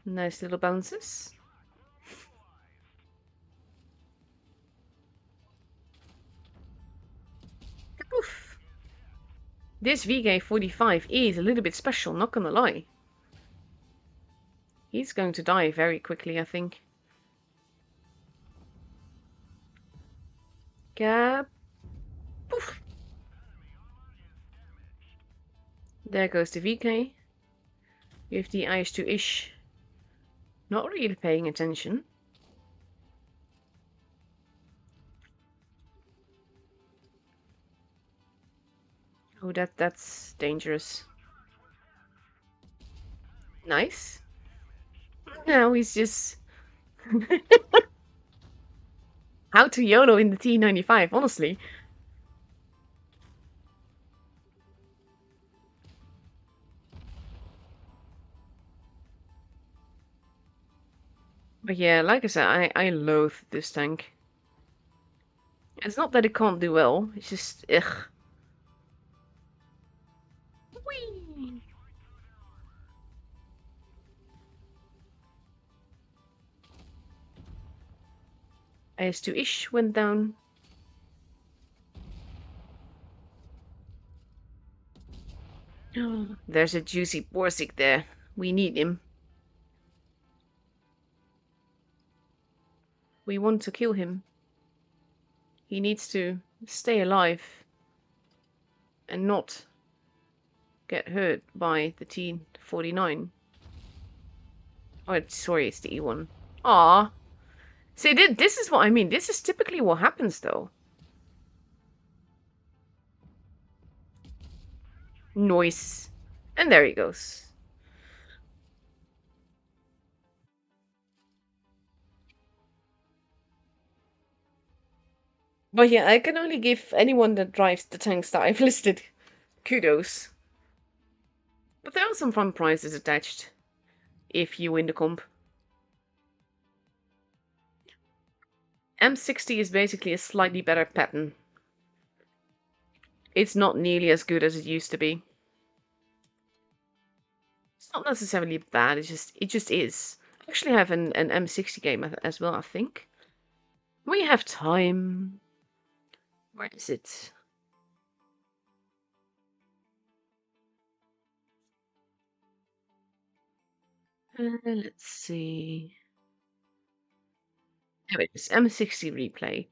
Nice little bounces. Kapoof! This VK45 is a little bit special, not gonna lie. He's going to die very quickly, I think. Kapoof! There goes the VK. With the IS-2-ish. Not really paying attention. Oh, that's dangerous. Nice. Now he's just... How to YOLO in the T95, honestly. But yeah, like I said, I loathe this tank. It's not that it can't do well, it's just, ugh. Whee! IS-2-ish went down. There's a juicy Borsig there. We need him. We want to kill him. He needs to stay alive and not get hurt by the T49. Oh, sorry, it's the E1. Ah, see, this is what I mean. This is typically what happens, though. Noise. And there he goes. But yeah, I can only give anyone that drives the tanks that I've listed kudos. But there are some fun prizes attached if you win the comp. M60 is basically a slightly better pattern. It's not nearly as good as it used to be. It's not necessarily bad, it just is. I actually have an M60 game as well, I think. We have time. Where is it? Let's see. There it is, M60 replay.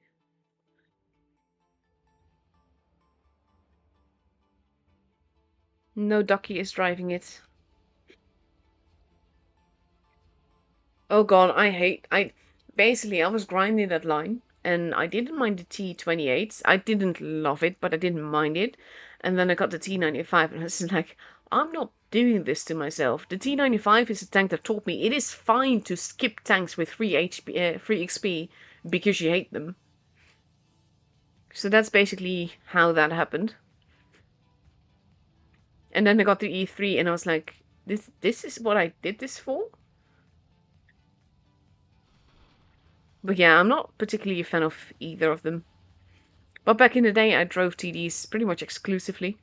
No Ducky is driving it. Oh god, basically I was grinding that line and I didn't mind the T28s. I didn't love it, but I didn't mind it. And then I got the T95 and I was just like, I'm not doing this to myself. The T95 is a tank that taught me it is fine to skip tanks with free XP because you hate them. So that's basically how that happened. And then I got the E3 and I was like, this is what I did this for? But yeah, I'm not particularly a fan of either of them. But back in the day, I drove TDs pretty much exclusively.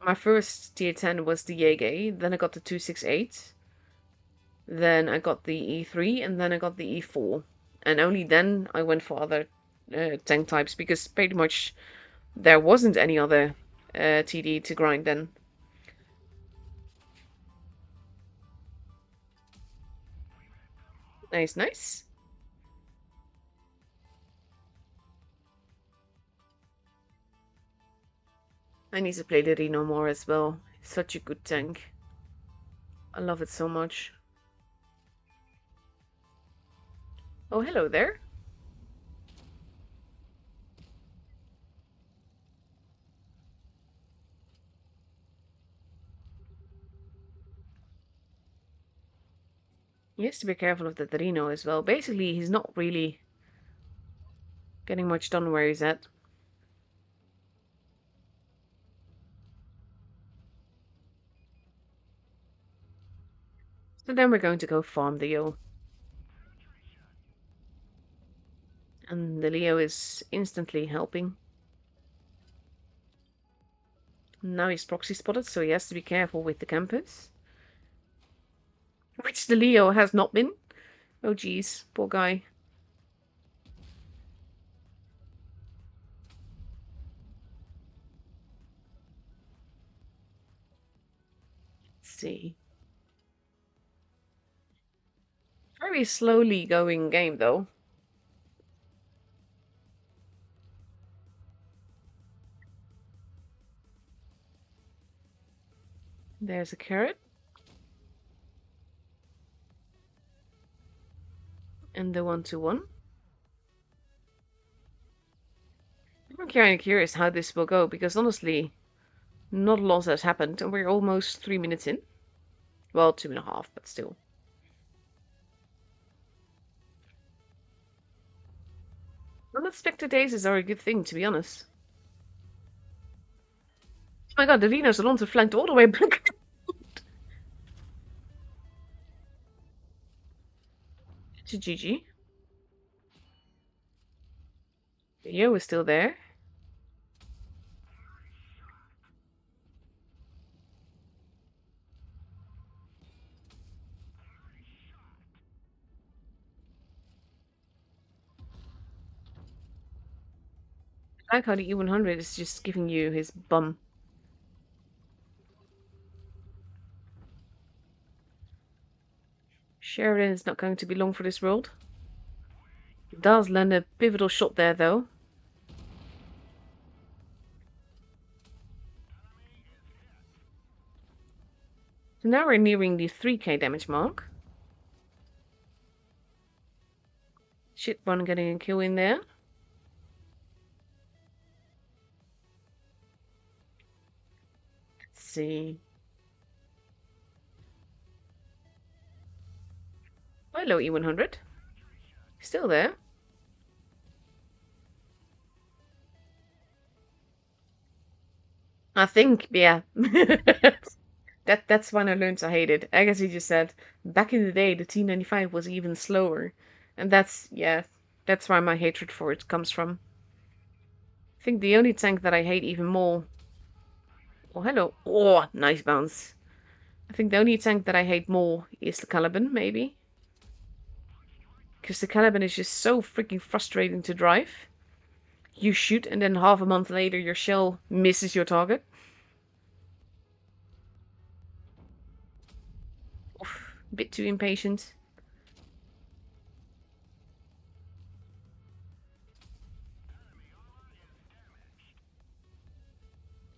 My first tier 10 was the Yege, then I got the 268, then I got the E3, and then I got the E4. And only then I went for other tank types, because pretty much there wasn't any other TD to grind then. Nice, nice. I need to play the Reno more as well. It's such a good tank. I love it so much. Oh, hello there. He has to be careful of the Reno as well. Basically, he's not really getting much done where he's at. So then we're going to go farm the Yo. And the Leo is instantly helping. Now he's proxy spotted, so he has to be careful with the campus. Which the Leo has not been. Oh geez, poor guy. Let's see. Very slowly going game though. There's a carrot. And the 1-1. I'm kind of curious how this will go, because honestly, not a lot has happened, and we're almost 3 minutes in. Well, 2.5, but still. Unexpected days are a good thing, to be honest. Oh my god, the Venus Alonso flanked all the way back. To GG. Yo is still there. I like how the E100 is just giving you his bum. Sheridan is not going to be long for this world. Does land a pivotal shot there, though. So now we're nearing the 3k damage mark. Shit one getting a kill in there. Let's see. Hello, E100. Still there. I think, yeah. That's when I learned to hate it. I guess he just said back in the day the T95 was even slower. And that's where my hatred for it comes from. I think the only tank that I hate even more. Oh, hello. Oh, nice bounce. I think the only tank that I hate more is the Caliban, maybe. Because the Caliban is just so freaking frustrating to drive. You shoot, and then half a month later, your shell misses your target. Oof, a bit too impatient.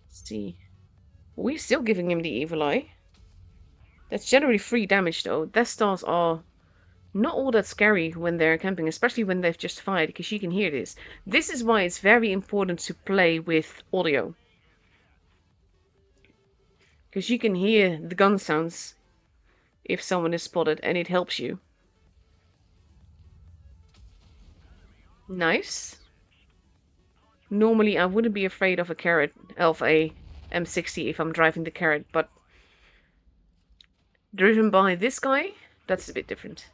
Let's see. We're still giving him the evil eye. That's generally free damage, though. Death Stars are not all that scary when they're camping, especially when they've just fired, because you can hear this. This is why it's very important to play with audio. Because you can hear the gun sounds if someone is spotted, and it helps you. Nice. Normally, I wouldn't be afraid of a carrot, of a M60 if I'm driving the carrot, but driven by this guy, that's a bit different.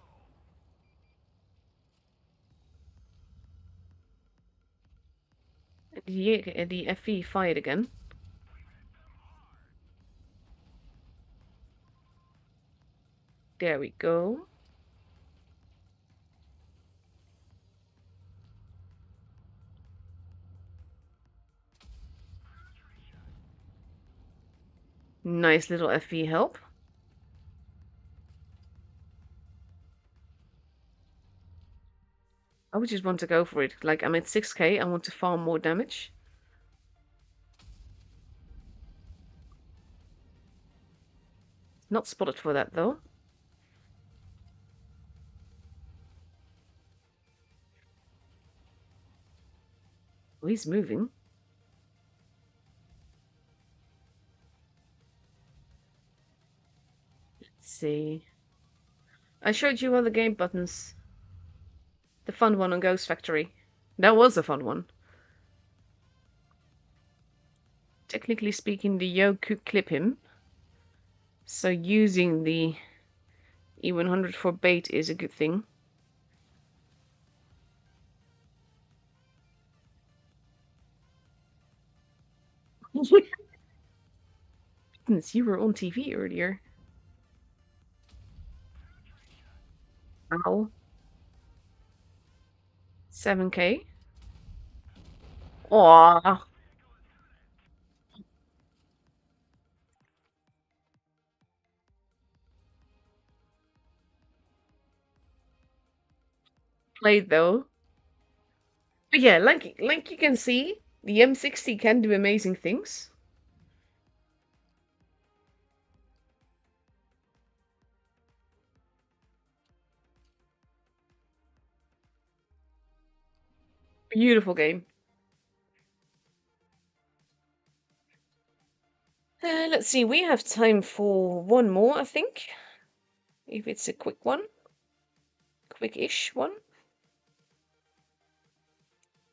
The FV fired again. There we go. Nice little FV help. I would just want to go for it. Like, I'm at 6k, I want to farm more damage. Not spotted for that, though. Oh, he's moving. Let's see. I showed you all the game buttons. The fun one on Ghost Factory. That was a fun one. Technically speaking, the yoke could clip him. So using the E100 for bait is a good thing. You were on TV earlier. Ow. 7k. Aww. Played though. But yeah, like you can see, the M60 can do amazing things. Beautiful game. Let's see, we have time for one more, I think. If it's a quick one. Quick-ish one.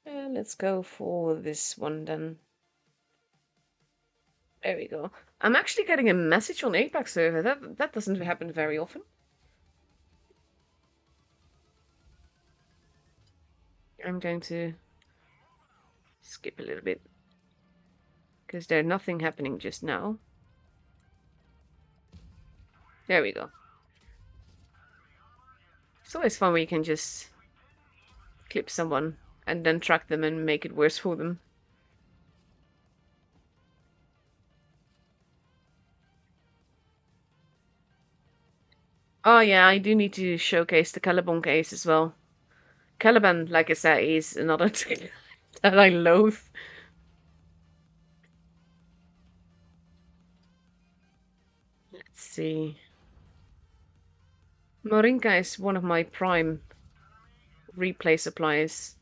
Let's go for this one then. There we go. I'm actually getting a message on APAC server. That doesn't happen very often. I'm going to skip a little bit because there's nothing happening just now. There we go. It's always fun when you can just clip someone and then track them and make it worse for them. Oh yeah, I do need to showcase the Caliban case as well. Caliban, like I said, is another thing that I loathe. Let's see. Morinka is one of my prime replay suppliers.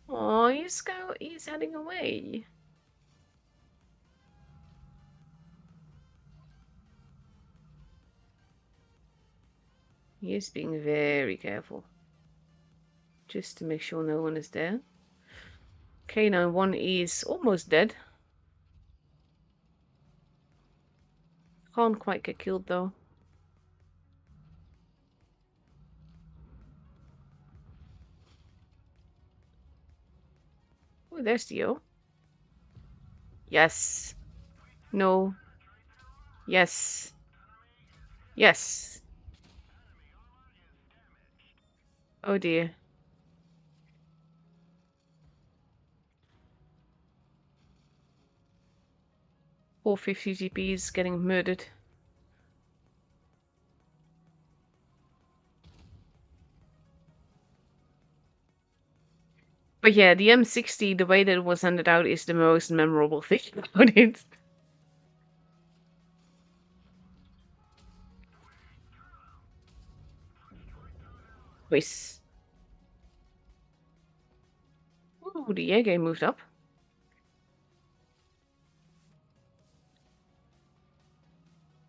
Oh, he's heading away. He is being very careful. just to make sure no one is there. Canal 1 is almost dead. Can't quite get killed though. Oh, there's Theo. Yes. No. Yes. Yes. Oh dear. 450 GPs getting murdered. But yeah, the M60, the way that it was handed out is the most memorable thing about it. Nice. Ooh, the Jäger moved up.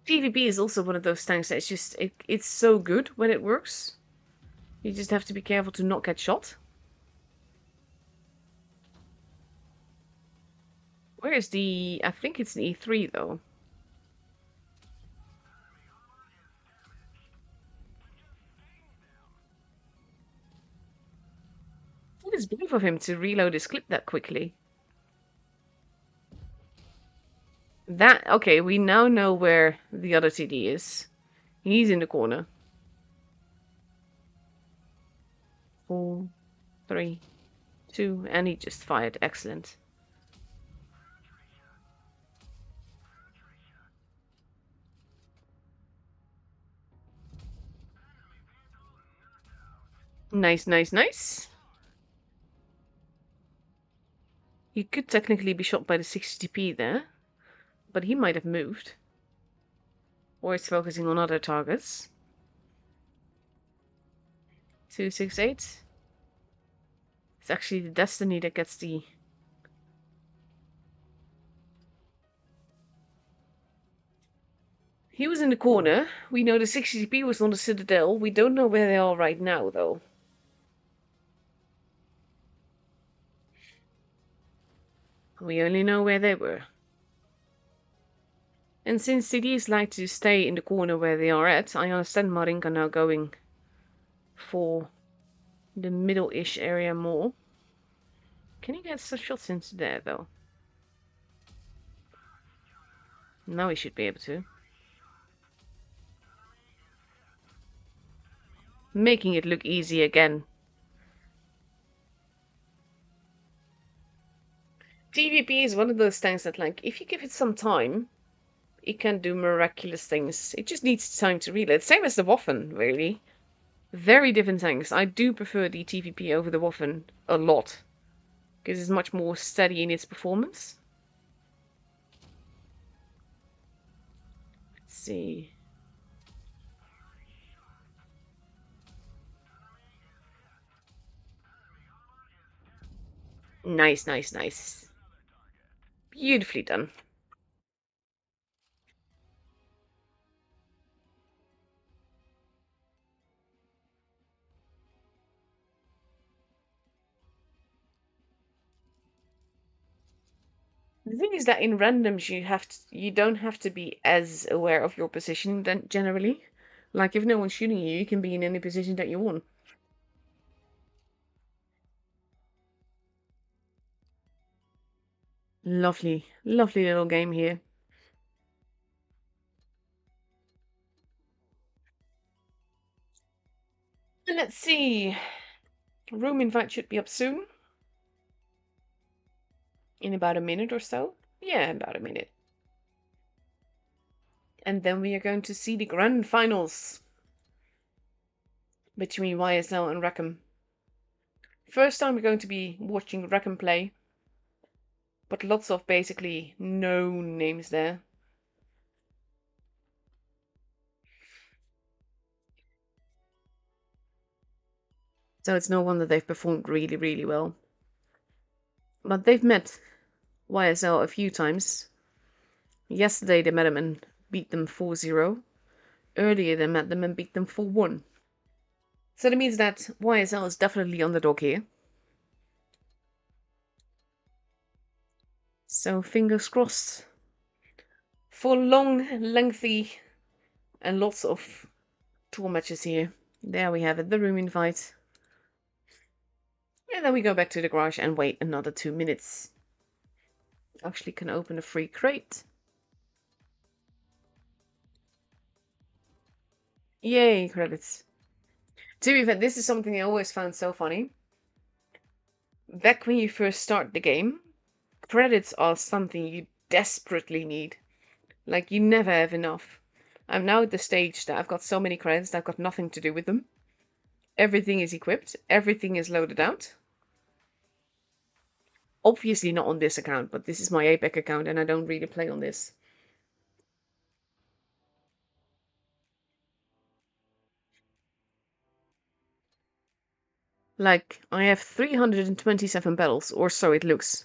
TVP is also one of those tanks that's just, it's so good when it works. You just have to be careful to not get shot. Where is the... I think it's an E3 though. It is brave of him to reload his clip that quickly. That... Okay, we now know where the other TD is. He's in the corner. 4, 3, 2, and he just fired. Excellent. Nice, nice, nice. He could technically be shot by the 60p there, but he might have moved. Or is focusing on other targets. 268. It's actually the Destiny that gets the... He was in the corner. We know the 60p was on the Citadel. We don't know where they are right now, though. We only know where they were. And since CDs like to stay in the corner where they are at, I understand Marinka now going for the middle-ish area more. Can he get some shots into there, though? Now he should be able to. Making it look easy again. TVP is one of those tanks that, like, if you give it some time, it can do miraculous things. It just needs time to reload. Same as the Waffen, really. Very different tanks. I do prefer the TVP over the Waffen a lot, because it's much more steady in its performance. Let's see. Nice, nice, nice. Beautifully done. The thing is that in randoms you don't have to be as aware of your position then generally. Like if no one's shooting you, you can be in any position that you want. Lovely, lovely little game here. And let's see. Room invite should be up soon. In about a minute or so. Yeah, about a minute. And then we are going to see the grand finals between YSL and Rackham. First time we're going to be watching Rackham play, but lots of basically known names there. So it's no wonder they've performed really, really well. But they've met YSL a few times. Yesterday they met them and beat them 4-0. Earlier they met them and beat them 4-1. So that means that YSL is definitely underdog here. So fingers crossed for long, lengthy, and lots of tour matches here. There we have it, the room invite. And then we go back to the garage and wait another 2 minutes. Actually can open a free crate. Yay, credits. To be fair, this is something I always found so funny. Back when you first start the game, credits are something you desperately need. Like, you never have enough. I'm now at the stage that I've got so many credits that I've got nothing to do with them. Everything is equipped, everything is loaded out. Obviously not on this account, but this is my APAC account and I don't really play on this. Like, I have 327 battles, or so it looks.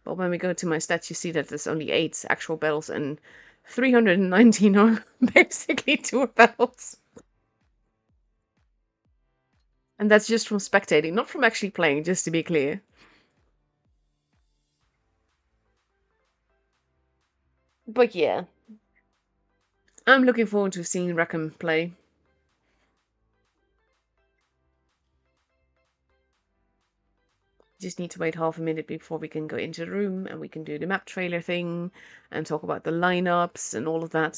But when we go to my stats, you see that there's only 8 actual battles and 319 are basically tour battles. And that's just from spectating, not from actually playing, just to be clear. But yeah, I'm looking forward to seeing Rackham play. Just need to wait half a minute before we can go into the room and we can do the map trailer thing and talk about the lineups and all of that.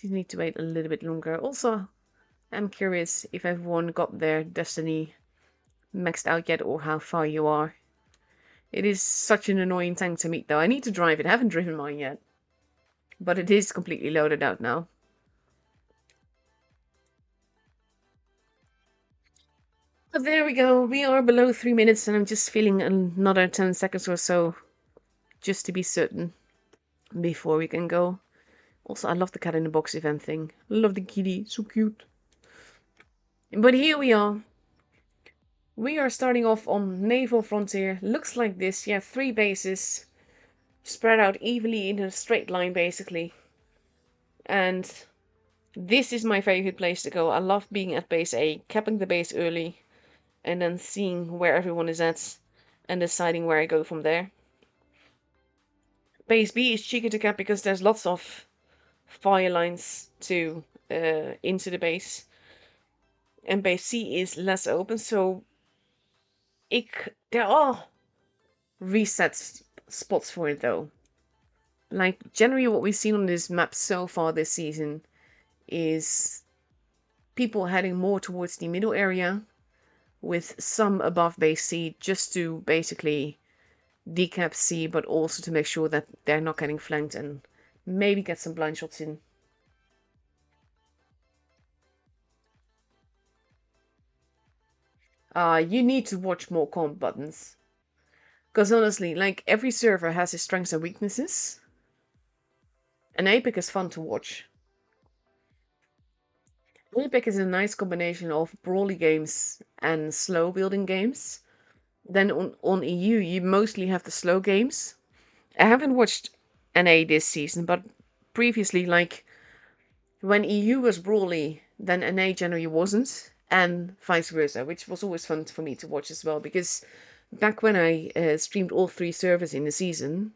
Just need to wait a little bit longer. Also, I'm curious if everyone got their Destiny maxed out yet or how far you are. It is such an annoying tank to meet though. I need to drive it. I haven't driven mine yet. But it is completely loaded out now. But there we go. We are below 3 minutes and I'm just feeling another 10 seconds or so just to be certain before we can go. Also, I love the cat in the box event thing. Love the kitty. So cute. But here we are. We are starting off on Naval Frontier. Looks like this. You have 3 bases spread out evenly in a straight line, basically. And this is my favorite place to go. I love being at base A, capping the base early, and then seeing where everyone is at, and deciding where I go from there. Base B is cheeky to cap because there's lots of fire lines to into the base. And base C is less open, so there are reset spots for it though. Like, generally what we've seen on this map so far this season is people heading more towards the middle area with some above base C just to basically decap C, but also to make sure that they're not getting flanked and maybe get some blind shots in. You need to watch more comp buttons. Because honestly, like, every server has its strengths and weaknesses. And APAC is fun to watch. APAC is a nice combination of brawly games and slow building games. Then on EU, you mostly have the slow games. I haven't watched NA this season, but previously, like, when EU was brawly, then NA generally wasn't, and vice versa, which was always fun for me to watch as well, because back when I streamed all 3 servers in the season,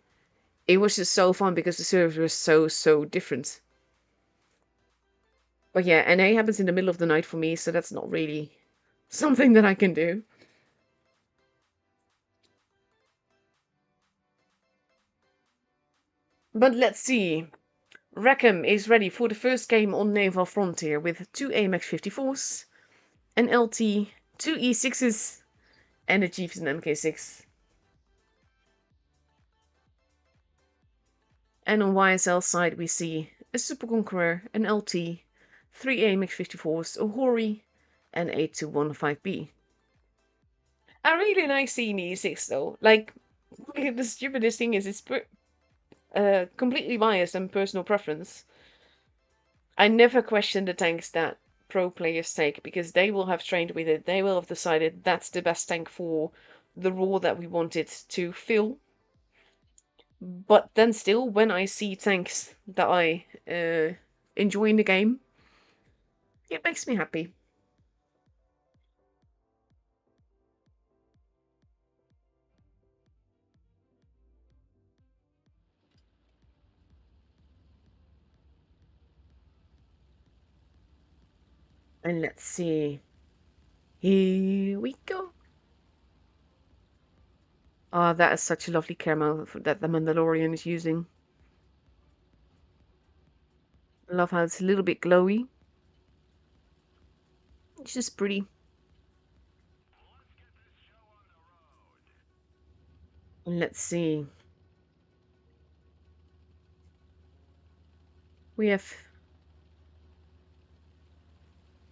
it was just so fun because the servers were so different. But yeah, NA happens in the middle of the night for me, so that's not really something that I can do. But let's see. Rackham is ready for the first game on Naval Frontier with 2 AMX 54s, an LT, 2 E6s, and a Chiefs and MK6. And on YSL side we see a Super Conqueror, an LT, 3 AMX 54s, a Hori, and a 215B. I really like seeing E6 though. Like, the stupidest thing is it's completely biased and personal preference. I never question the tanks that pro players take because they will have trained with it. They will have decided that's the best tank for the role that we want it to fill. But then still, when I see tanks that I enjoy in the game, it makes me happy. And let's see. Here we go. Ah, that is such a lovely camo that the Mandalorian is using. I love how it's a little bit glowy. It's just pretty. And let's see. We have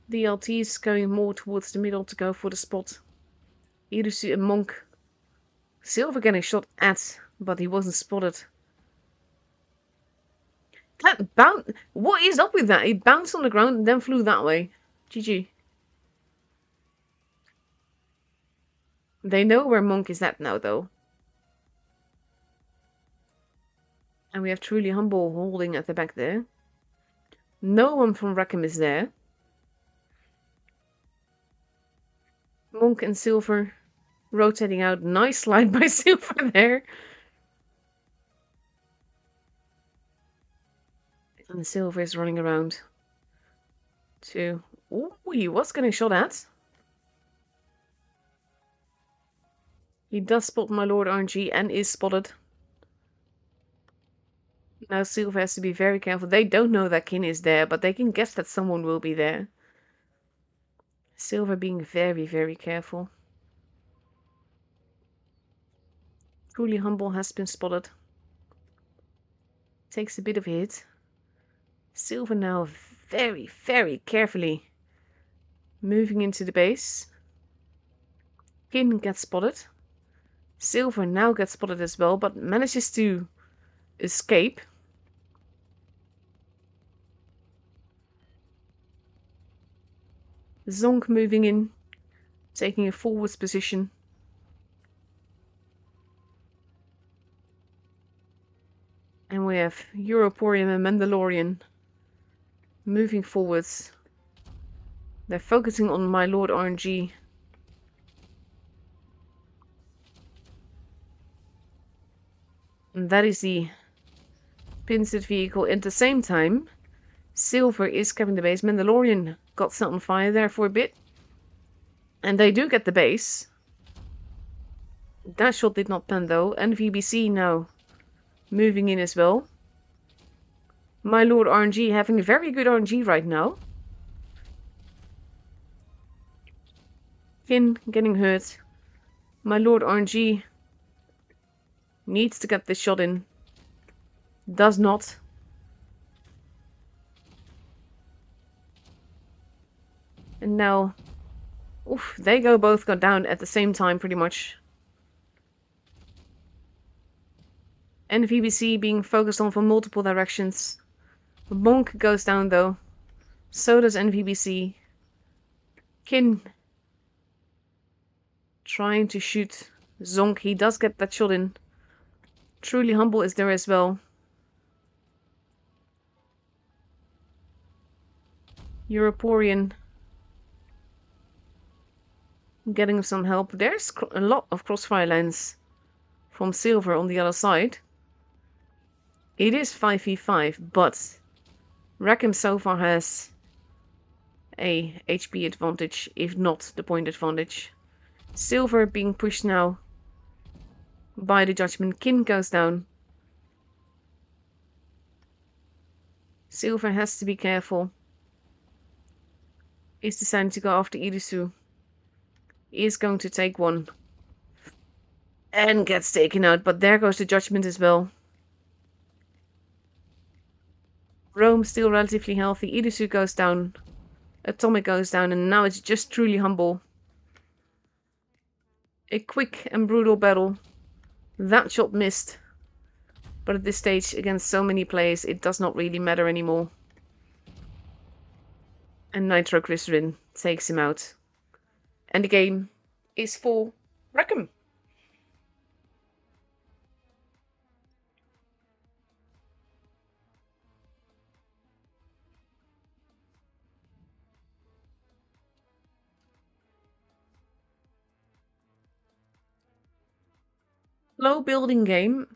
the LTs going more towards the middle to go for the spot. Here you see a monk. Silver getting shot at, but he wasn't spotted. That bounce. What is up with that? He bounced on the ground and then flew that way. GG. They know where Monk is at now, though. And we have Truly Humble holding at the back there. No one from Rackham is there. Monk and Silver rotating out. Nice slide by Silver there. And Silver is running around to... Ooh, he was getting shot at. He does spot my Lord RNG and is spotted. Now Silver has to be very careful. They don't know that Kin is there, but they can guess that someone will be there. Silver being very, very careful. Truly Humble has been spotted. Takes a bit of a hit. Silver now very, very carefully moving into the base. Kin gets spotted. Silver now gets spotted as well, but manages to escape. Zonk moving in, taking a forwards position. And we have Europorium and Mandalorian moving forwards. They're focusing on my Lord RNG. And that is the pinset vehicle. At the same time, Silver is covering the base. Mandalorian got set on fire there for a bit. And they do get the base. That shot did not pen though. And VBC now moving in as well. My Lord RNG having very good RNG right now. Kin getting hurt. My Lord RNG needs to get this shot in. Does not. And now, oof, they both go down at the same time pretty much. And VBC being focused on from multiple directions. Monk goes down though. So does NVBC. Kin trying to shoot Zonk. He does get that shot in. Truly Humble is there as well. Europorian getting some help. There's a lot of crossfire lines from Silver on the other side. It is 5v5, but Rackham so far has a HP advantage, if not the point advantage. Silver being pushed now by the Judgment. Kin goes down. Silver has to be careful. Is deciding to go after Irisu. He is going to take one. And gets taken out, but there goes the Judgment as well. Rome still relatively healthy. Irisu goes down. Atomic goes down, and now it's just Truly Humble. A quick and brutal battle. That shot missed. But at this stage, against so many players, it does not really matter anymore. And Nitroglycerin takes him out. And the game is for Rackham. slow building game.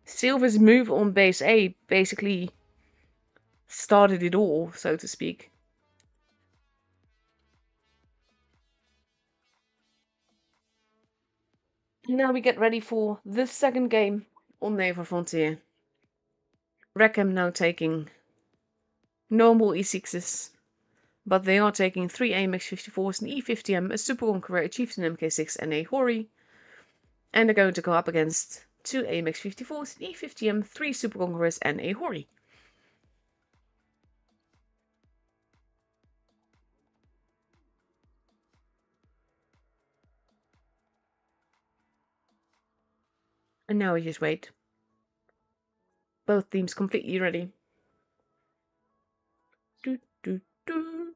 Silver's move on base A basically started it all, so to speak. Now we get ready for the second game on Naval Frontier. Rackham now taking normal E6s, but they are taking 3 AMX 54s, an E50M, a Super Conqueror, a Chieftain MK6, and a Hori. And they're going to go up against 2 AMX 54s, an E50M, 3 Super Conquerors, and a Hori. And now we just wait. Both teams completely ready. Do, do, do.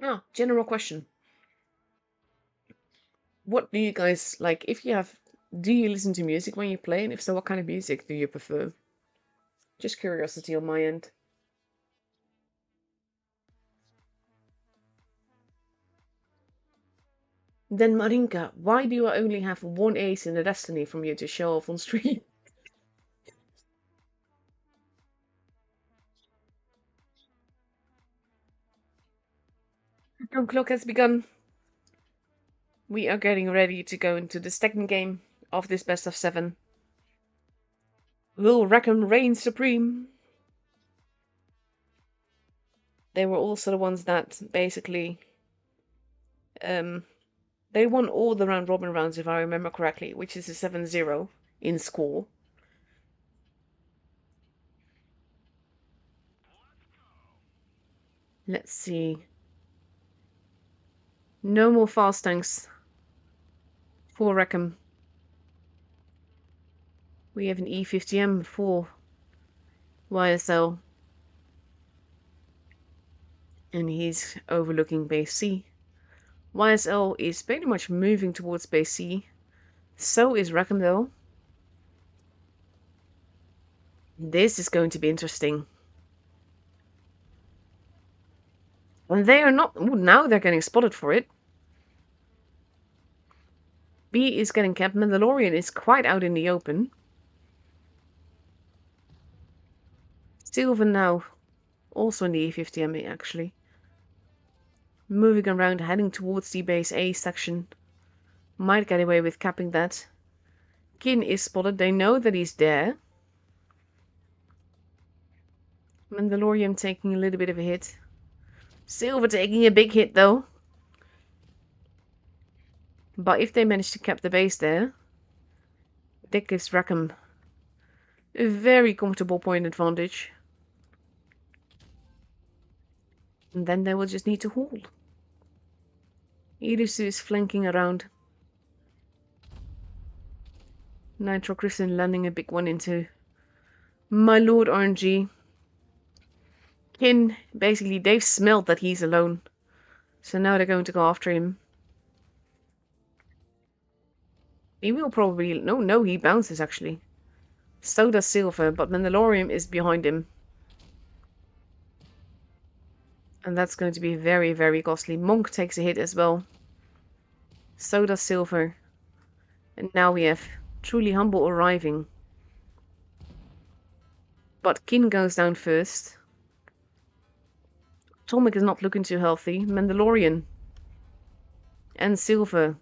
Ah, general question. What do you guys like? Do you listen to music when you play? And if so, what kind of music do you prefer? Just curiosity on my end. Then Marinka, why do I only have one ace in the Destiny from you to show off on stream? Our clock has begun. We are getting ready to go into the second game of this best of 7. Will Rackham reign supreme? They were also the ones that basically they won all the round robin rounds if I remember correctly, which is a 7-0 in score. Let's see. No more fast tanks for Rackham. We have an E50M for YSL. And he's overlooking base C. YSL is pretty much moving towards base C. So is Rackham though. This is going to be interesting. And they are not... Ooh, now they're getting spotted for it. B is getting capped. Mandalorian is quite out in the open. Sylvan now also in the E50M actually. Moving around, heading towards the base A section. Might get away with capping that. Kin is spotted. They know that he's there. Mandalorian taking a little bit of a hit. Silver taking a big hit though. But if they manage to cap the base there, that gives Rackham a very comfortable point advantage. And then they will just need to hold. Idris is flanking around. Nitro Christian landing a big one into my Lord RNG. Kin, basically, they've smelled that he's alone. So now they're going to go after him. He will probably... No, he bounces actually. So does Silver, but Mandalorian is behind him. And that's going to be very, very costly. Monk takes a hit as well. So does Silver. And now we have Truly Humble arriving. But Kin goes down first. Atomic is not looking too healthy. Mandalorian. And Silver.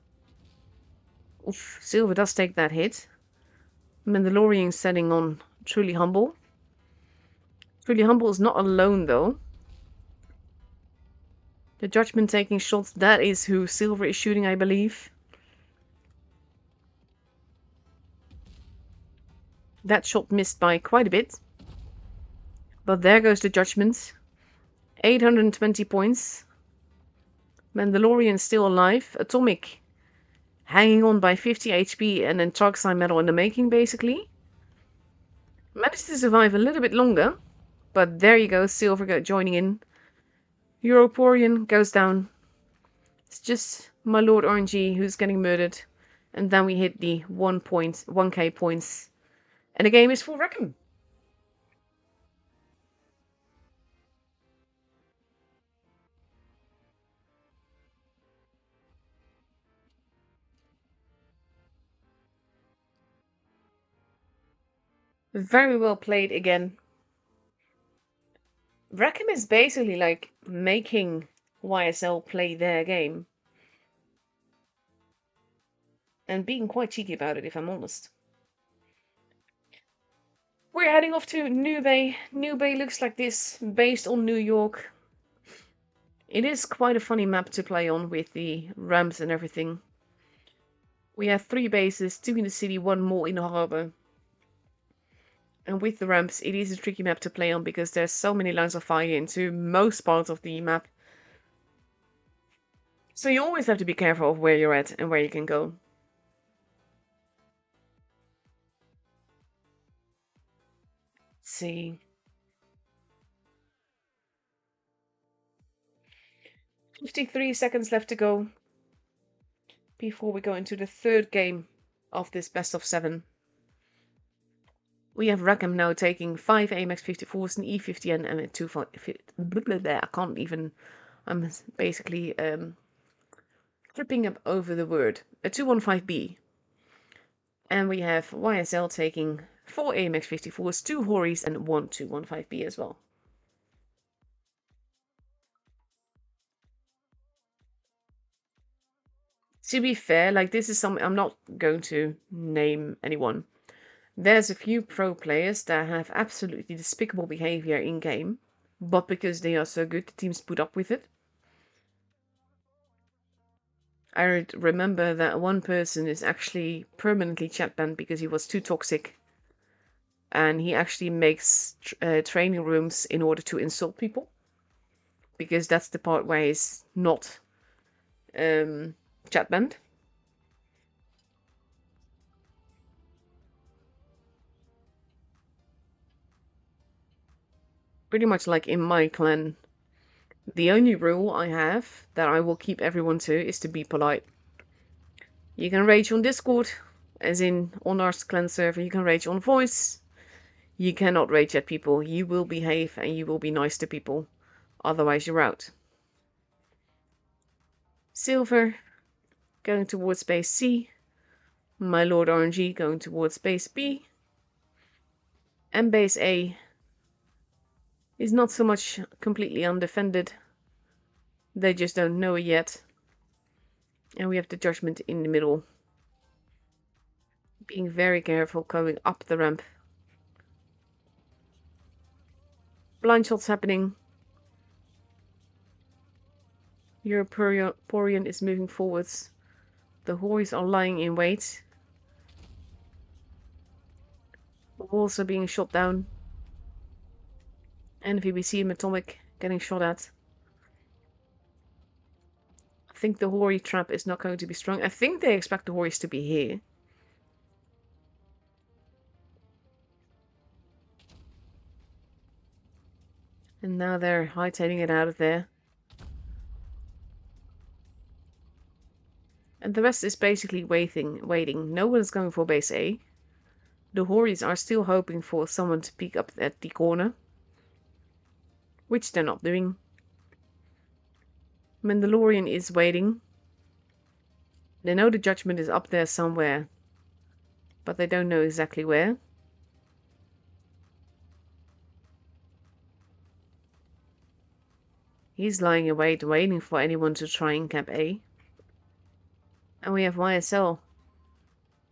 Oof, Silver does take that hit. Mandalorian setting on Truly Humble. Truly Humble is not alone though. The Judgment taking shots, that is who Silver is shooting, I believe. That shot missed by quite a bit. But there goes the Judgment. 820 points. Mandalorian still alive. Atomic hanging on by 50 HP and then Tarkside Medal in the making, basically. Managed to survive a little bit longer. But there you go, Silver joining in. Europorian goes down. It's just my Lord RNG who's getting murdered. And then we hit the 1K points. And the game is full Rackham. Very well played again. Rackham is basically like making YSL play their game. And being quite cheeky about it, if I'm honest. We're heading off to New Bay. New Bay looks like this, based on New York. It is quite a funny map to play on with the ramps and everything. We have 3 bases, 2 in the city, 1 more in the harbor. And with the ramps, it is a tricky map to play on because there's so many lines of fire into most parts of the map. So you always have to be careful of where you're at and where you can go. Let's see. 53 seconds left to go before we go into the 3rd game of this best of 7. We have Rackham now taking 5 AMX 54s, an E50N, and a 2. I can't even. I'm basically tripping up over the word. A 215B. And we have YSL taking 4 AMX 54s, 2 Horis, and 1 215B as well. To be fair, like this is something I'm not going to name anyone. There's a few pro players that have absolutely despicable behavior in game, but because they are so good, the teams put up with it. I remember that one person is actually permanently chat banned because he was too toxic. And he actually makes training rooms in order to insult people. Because that's the part where he's not chat banned. Pretty much like in my clan. The only rule I have that I will keep everyone to is to be polite. You can rage on Discord, as in on our clan server. You can rage on voice. You cannot rage at people. You will behave and you will be nice to people. Otherwise you're out. Silver going towards base C. My Lord RNG going towards base B. And base A is not so much completely undefended. They just don't know it yet. And we have the judgment in the middle. Being very careful going up the ramp. Blind shots happening. Europorian is moving forwards. The Horis are lying in wait. The walls are being shot down. And VBC and Atomic getting shot at. I think the Hori trap is not going to be strong. I think they expect the Horis to be here. And now they're hightailing it out of there. And the rest is basically waiting. No one is going for base A. The Horis are still hoping for someone to peek up at the corner. Which they're not doing. Mandalorian is waiting. They know the judgment is up there somewhere. But they don't know exactly where. He's lying in wait, waiting for anyone to try and cap A. And we have YSL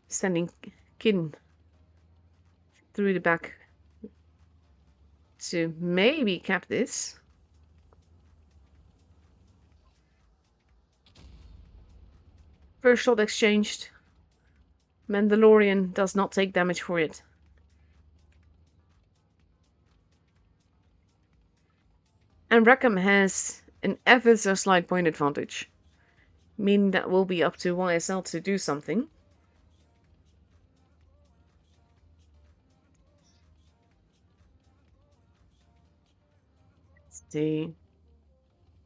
sending Kin through the back to maybe cap this. First shot exchanged. Mandalorian does not take damage for it. And Rackham has an ever so slight point advantage. Meaning that will be up to YSL to do something. Let's see.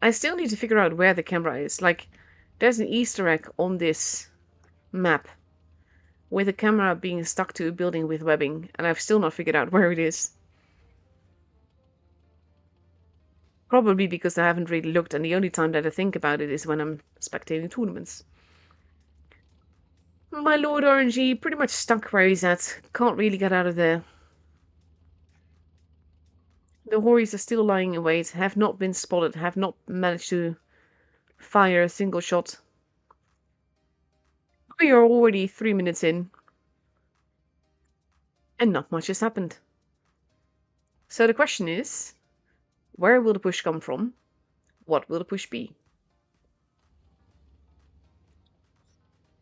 I still need to figure out where the camera is. Like, there's an Easter egg on this map with a camera being stuck to a building with webbing, and I've still not figured out where it is. Probably because I haven't really looked, and the only time that I think about it is when I'm spectating tournaments. My Lord RNG pretty much stuck where he's at. Can't really get out of there. The Horis are still lying in wait, have not been spotted, have not managed to fire a single shot. We are already 3 minutes in, and not much has happened. So the question is, where will the push come from? What will the push be?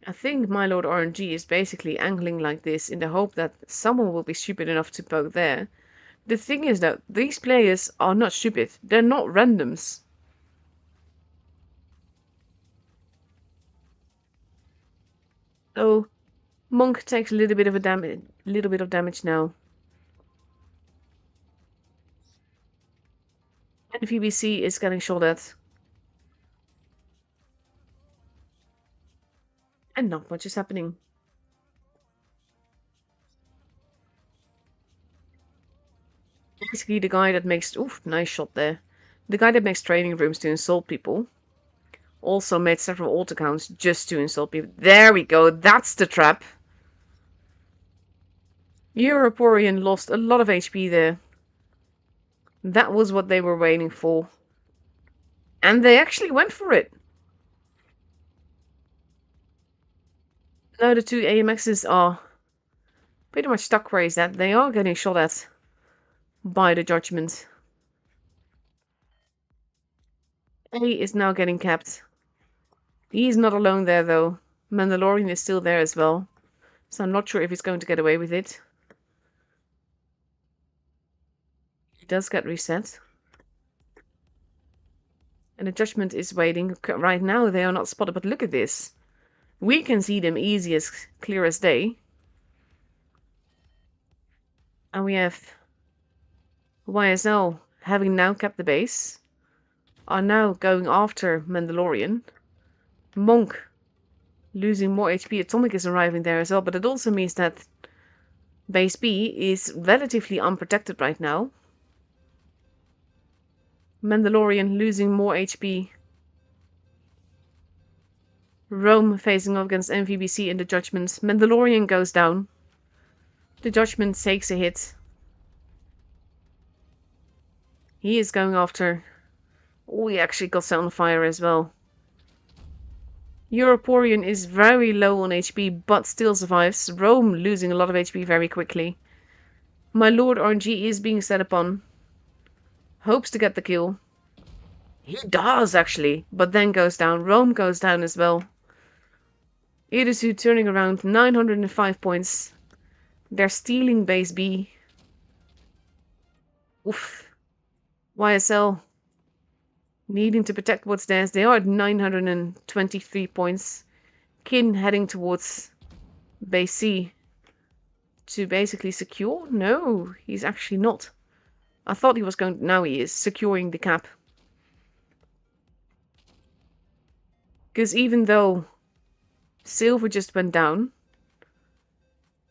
I think my Lord RNG is basically angling like this in the hope that someone will be stupid enough to poke there. The thing is that these players are not stupid. They're not randoms. So Monk takes a little bit of damage now. And VBC is getting shot at. And not much is happening. Basically the guy that makes... Oof, nice shot there. The guy that makes training rooms to insult people also made several alt accounts just to insult people. There we go, that's the trap. Europorian lost a lot of HP there. That was what they were waiting for. And they actually went for it. Now the two AMXs are pretty much stuck where he's at. They are getting shot at by the judgment. A is now getting capped. He's not alone there though. Mandalorian is still there as well. So I'm not sure if he's going to get away with it. He does get reset. And the judgment is waiting. Right now they are not spotted, but look at this. We can see them easy as clear as day. And we have YSL having now kept the base. Are now going after Mandalorian. Monk losing more HP. Atomic is arriving there as well, but it also means that base B is relatively unprotected right now. Mandalorian losing more HP. Rome facing off against MVBC in the judgment. Mandalorian goes down. The judgment takes a hit. He is going after... Oh, he actually got set on fire as well. Europorian is very low on HP, but still survives. Rome losing a lot of HP very quickly. My Lord RNG is being set upon. Hopes to get the kill. He does, actually, but then goes down. Rome goes down as well. Irisu turning around, 905 points. They're stealing base B. Oof. YSL needing to protect what's theirs. They are at 923 points. Kin heading towards base C to basically secure? No, he's actually not. I thought he was going... Now he is securing the cap. Because even though Silver just went down,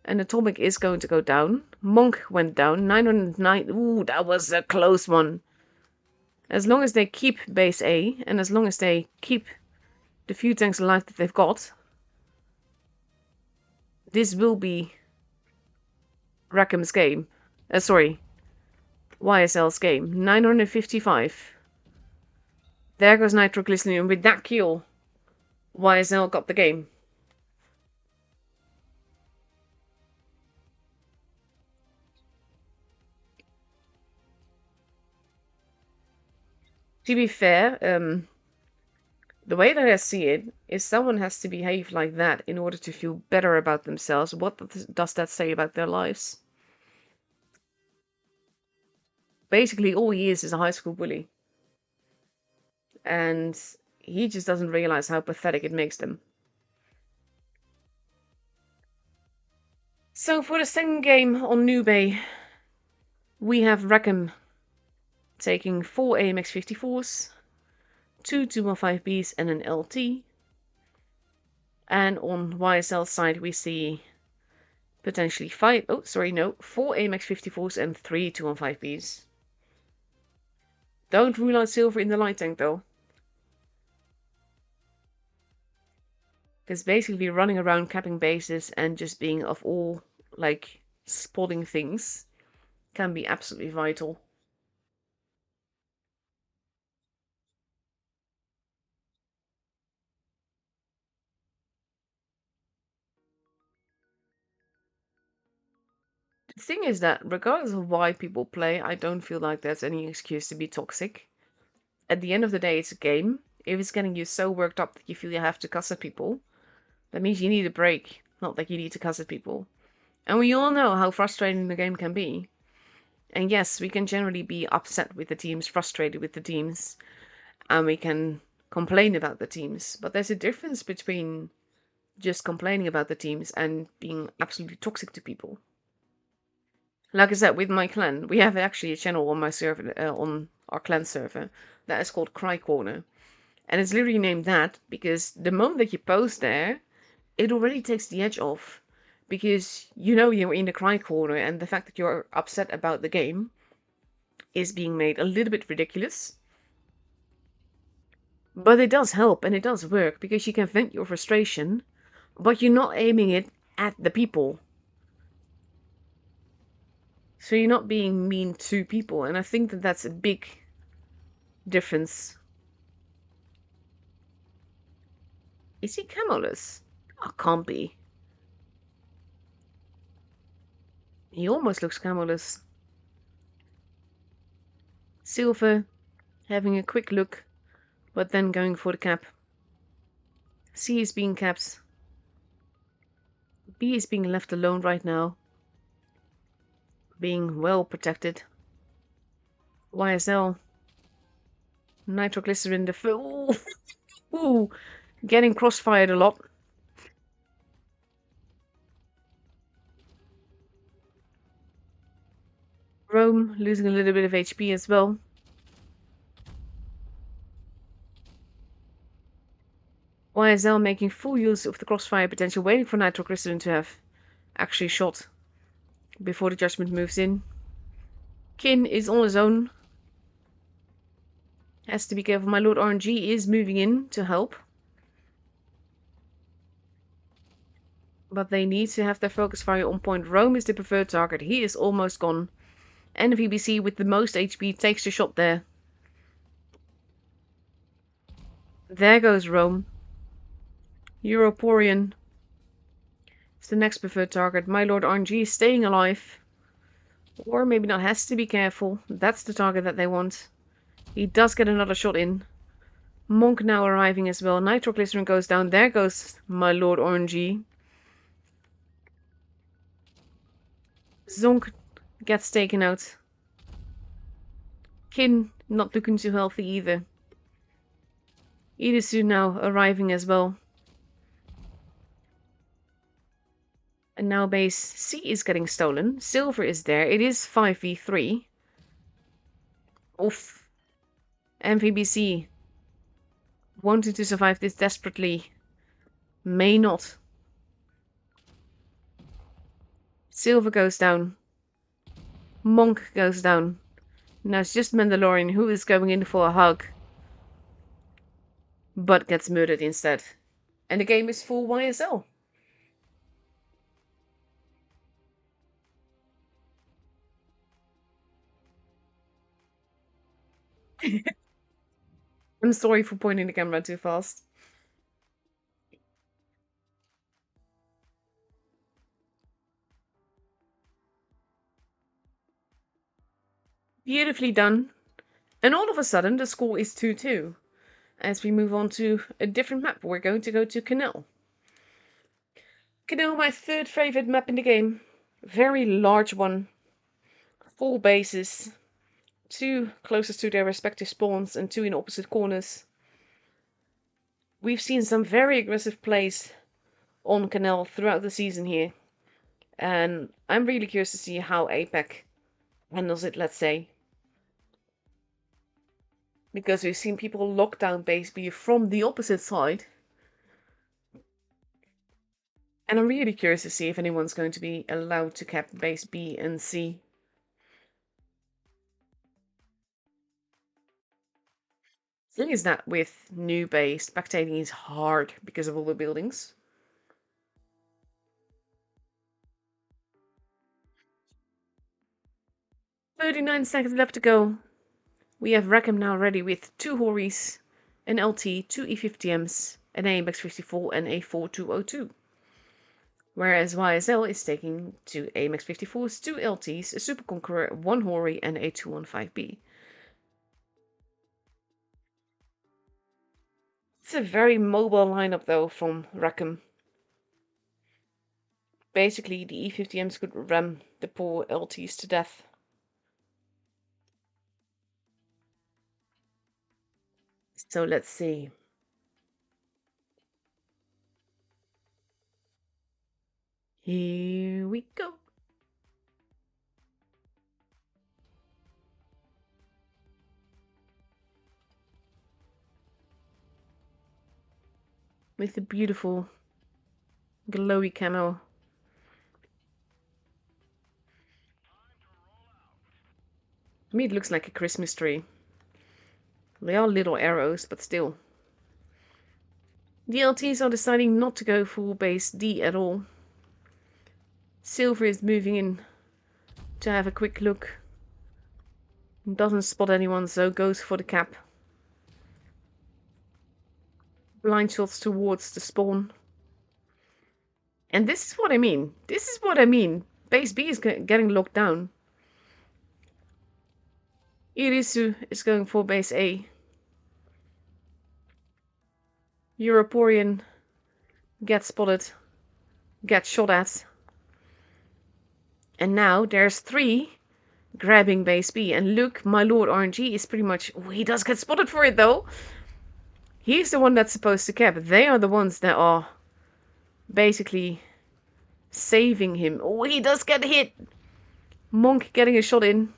and Atomic is going to go down, Monk went down, 909. Ooh, that was a close one. As long as they keep base A, and as long as they keep the few tanks alive that they've got, this will be Rackham's game. Sorry, YSL's game. 955. There goes Nitroglycerin, and with that kill, YSL got the game. To be fair, the way that I see it is someone has to behave like that in order to feel better about themselves. What does that say about their lives? Basically, all he is a high school bully. And he just doesn't realize how pathetic it makes them. So for the second game on New Bay, we have Rackham taking 4 AMX 54s, 2 215Bs and an LT. And on YSL's side we see potentially 4 AMX 54s and 3 215Bs. Don't rule out Silver in the light tank though. Because basically running around capping bases and just being of all, like, spotting things can be absolutely vital. thing is that regardless of why people play, I don't feel like there's any excuse to be toxic. At the end of the day, it's a game. If it's getting you so worked up that you feel you have to cuss at people, that means you need a break, not that you need to cuss at people. And we all know how frustrating the game can be. And yes, we can generally be upset with the teams, frustrated with the teams, and we can complain about the teams. But there's a difference between just complaining about the teams and being absolutely toxic to people. Like I said, with my clan, we have actually a channel on my server, on our clan server, that is called Cry Corner. And it's literally named that because the moment that you post there, it already takes the edge off. Because you know you're in the cry corner and the fact that you're upset about the game is being made a little bit ridiculous. But it does help and it does work because you can vent your frustration, but you're not aiming it at the people. So you're not being mean to people, and I think that that's a big difference. Is he camelless? Oh, can't be. He almost looks camelless. Silver, having a quick look, but then going for the cap. C is being capped. B is being left alone right now. Being well protected. YSL. Nitroglycerin, the full. Ooh, getting crossfired a lot. Rome losing a little bit of HP as well. YSL making full use of the crossfire potential, waiting for Nitroglycerin to have actually shot before the judgment moves in. Kin is on his own. Has to be careful. My Lord RNG is moving in to help. But they need to have their focus fire on point. Rome is the preferred target. He is almost gone. And VBC with the most HP takes the shot there. There goes Rome. Europorian is the next preferred target. My Lord RNG is staying alive. Or maybe not, has to be careful. That's the target that they want. He does get another shot in. Monk now arriving as well. Nitroglycerin goes down. There goes my Lord RNG. Zonk gets taken out. Kin not looking too healthy either. Irisu now arriving as well. And now base C is getting stolen. Silver is there. It is 5v3. Oof. MVBC wanting to survive this desperately. May not. Silver goes down. Monk goes down. Now it's just Mandalorian who is going in for a hug. But gets murdered instead. And the game is full YSL. I'm sorry for pointing the camera too fast. Beautifully done. And all of a sudden the score is 2-2. As we move on to a different map, we're going to go to Canal. Canal, my third favorite map in the game. Very large one. Full bases. 2 closest to their respective spawns and 2 in opposite corners. We've seen some very aggressive plays on Canal throughout the season here. And I'm really curious to see how APAC handles it, let's say. Because we've seen people lock down base B from the opposite side. And I'm really curious to see if anyone's going to be allowed to cap base B and C. The thing is that with new base, spectating is hard because of all the buildings. "39 seconds left to go. We have Rackham now ready with 2 Horis, an LT, 2 E50Ms, an AMX 54 and a 4202. Whereas YSL is taking 2 AMX 54s, 2 LTs, a Super Conqueror, 1 Hori, and a 215B. It's a very mobile lineup though from Rackham. Basically, the E50Ms could ram the poor LTs to death. So let's see. Here we go. With the beautiful glowy camo. To me it looks like a Christmas tree. They are little arrows, but still. The LTs are deciding not to go full base D at all. Silver is moving in to have a quick look. Doesn't spot anyone, so goes for the cap. Blind shots towards the spawn. And this is what I mean. This is what I mean. Base B is getting locked down. Irisu is going for base A. Europorian gets spotted, gets shot at. And now there's 3 grabbing base B. And look, my Lord RNG is pretty much... Oh, he does get spotted for it though. He's the one that's supposed to cap. They are the ones that are basically saving him. Oh, he does get hit. Monk getting a shot in.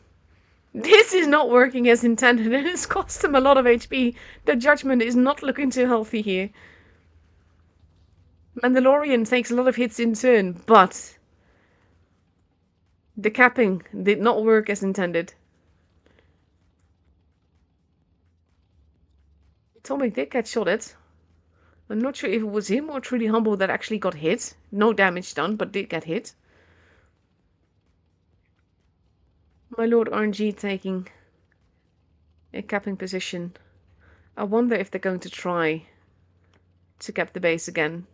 This is not working as intended and it's cost him a lot of HP. The judgment is not looking too healthy here. Mandalorian takes a lot of hits in turn, but the capping did not work as intended. Atomic did get shot at. I'm not sure if it was him or Truly Humble that actually got hit. No damage done, but did get hit. My Lord RNG taking a capping position. I wonder if they're going to try to cap the base again.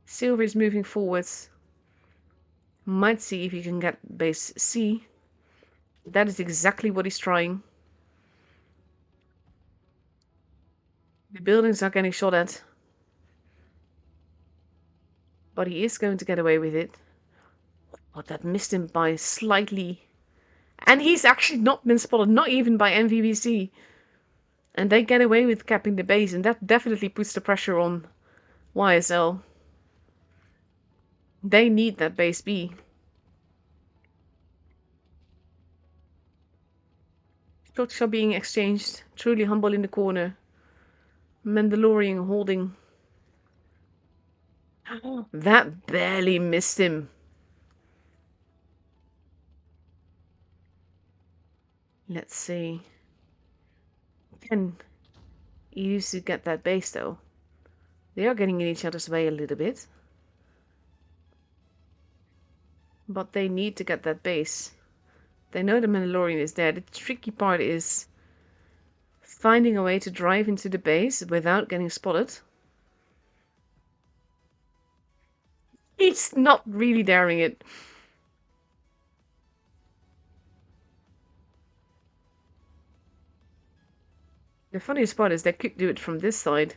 Silver is moving forwards. Might see if he can get base C. That is exactly what he's trying. The buildings are getting shot at. But he is going to get away with it. But that missed him by slightly. And he's actually not been spotted, not even by MVBC. And they get away with capping the base, and that definitely puts the pressure on YSL. They need that base B. Shots are being exchanged. Truly Humble in the corner. Mandalorian holding. That barely missed him. Let's see. Can Irisu get that base though? They are getting in each other's way a little bit. But they need to get that base. They know the Mandalorian is there. The tricky part is finding a way to drive into the base without getting spotted. He's not really daring it. The funniest part is they could do it from this side.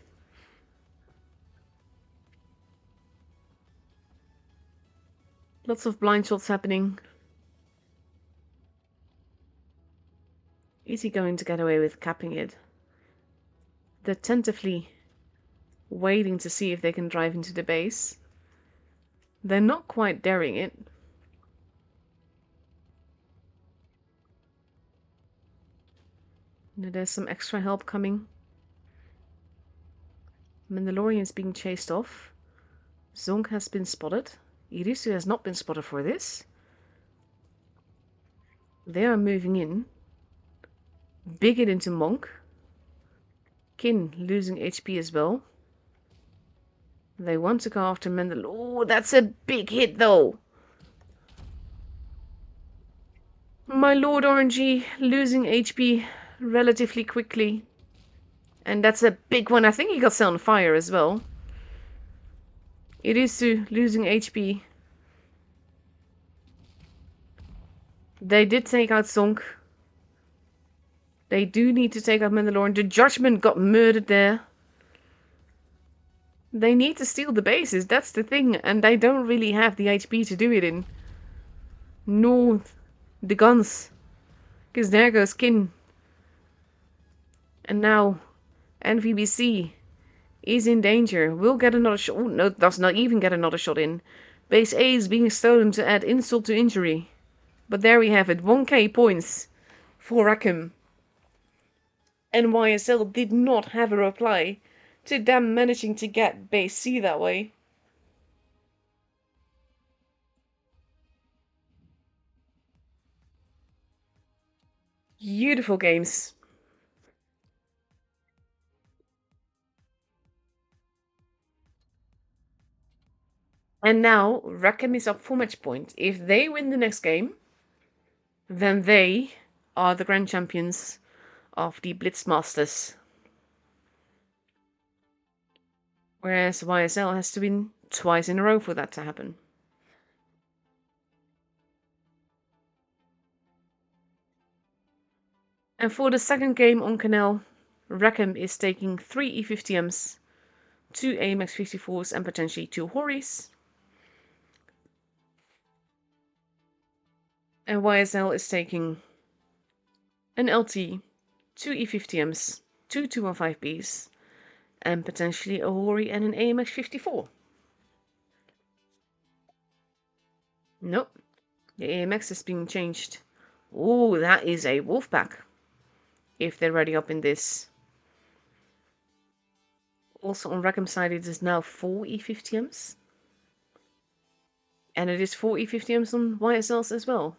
Lots of blind shots happening. Is he going to get away with capping it? They're tentatively waiting to see if they can drive into the base. They're not quite daring it. Now there's some extra help coming. Mandalorian is being chased off. Zonk has been spotted. Irisu has not been spotted for this. They are moving in. Bigot into Monk. Kin losing HP as well. They want to go after Mandalorian. Oh, that's a big hit though. My Lord RNG losing HP relatively quickly. And that's a big one. I think he got set on fire as well. Irisu losing HP. They did take out Zonk. They do need to take out Mandalorian. The Judgment got murdered there. They need to steal the bases, that's the thing, and they don't really have the HP to do it in. Nor the guns. Because there goes Kin. And now, NVBC is in danger. Will get another shot. Oh, no, does not even get another shot in. Base A is being stolen to add insult to injury. But there we have it, 1k points for Rackham. And YSL did not have a reply to them managing to get base C that way. Beautiful games. And now Rackham is up for match point. If they win the next game, then they are the grand champions of the Blitz Masters. Whereas YSL has to win twice in a row for that to happen. And for the second game on Canal, Rackham is taking 3 E50Ms, 2 AMX 54s and potentially 2 Horis. And YSL is taking an LT, 2 E50Ms, 2 215Bs, and potentially a Hori and an AMX 54. Nope, the AMX is being changed. Oh, that is a Wolfpack, if they're ready up in this. Also on Rackham's side, it is now 4 E50Ms. And it is 4 E50Ms on YSL's as well.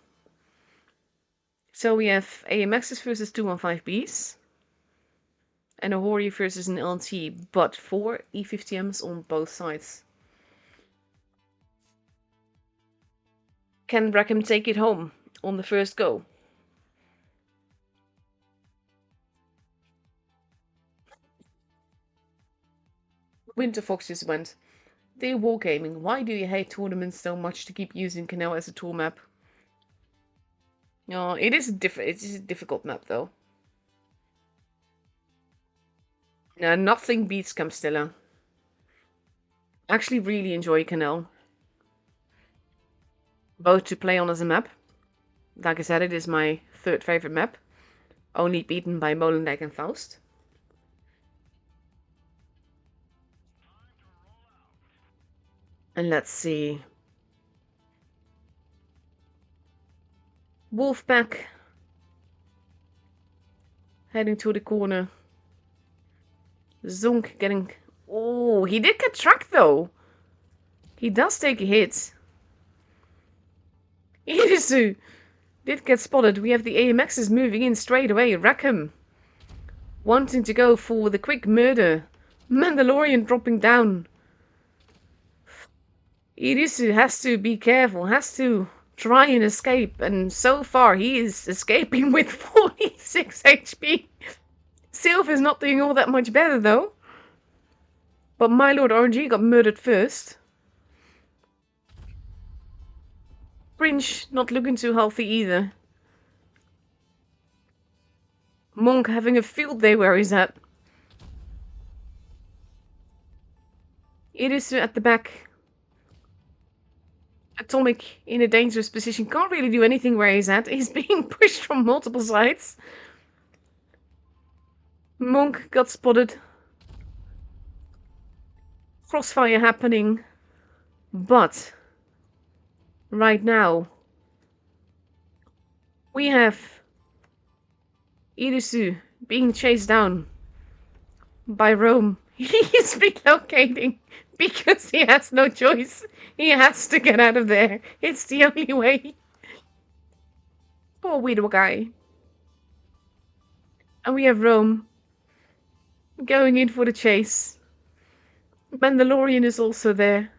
So we have AMXs versus 215Bs. And a Hori versus an LT, but 4 E50Ms on both sides. Can Rackham take it home on the first go? Winter Fox just went. They're wargaming. Why do you hate tournaments so much to keep using Canal as a tour map? No, it is a difficult map though. No, nothing beats Camstella. I actually really enjoy Canal. Both to play on as a map. Like I said, it is my third favorite map. Only beaten by Molendijk and Faust. And let's see. Wolfpack. Heading to the corner. Zonk getting... Oh, he did get tracked though. He does take a hit. Irisu did get spotted. We have the AMXs moving in straight away. Rackham wanting to go for the quick murder. Mandalorian dropping down. Irisu has to be careful, has to try and escape. And so far he is escaping with 46 HP. Sylph is not doing all that much better though. But my Lord RNG got murdered first. Fringe not looking too healthy either. Monk having a field day where he's at. Irisu at the back. Atomic in a dangerous position. Can't really do anything where he's at. He's being pushed from multiple sides. Monk got spotted. Crossfire happening. But right now we have Irisu being chased down by Rome. He is relocating because he has no choice. He has to get out of there. It's the only way. Poor widow guy. And we have Rome going in for the chase. Mandalorian is also there.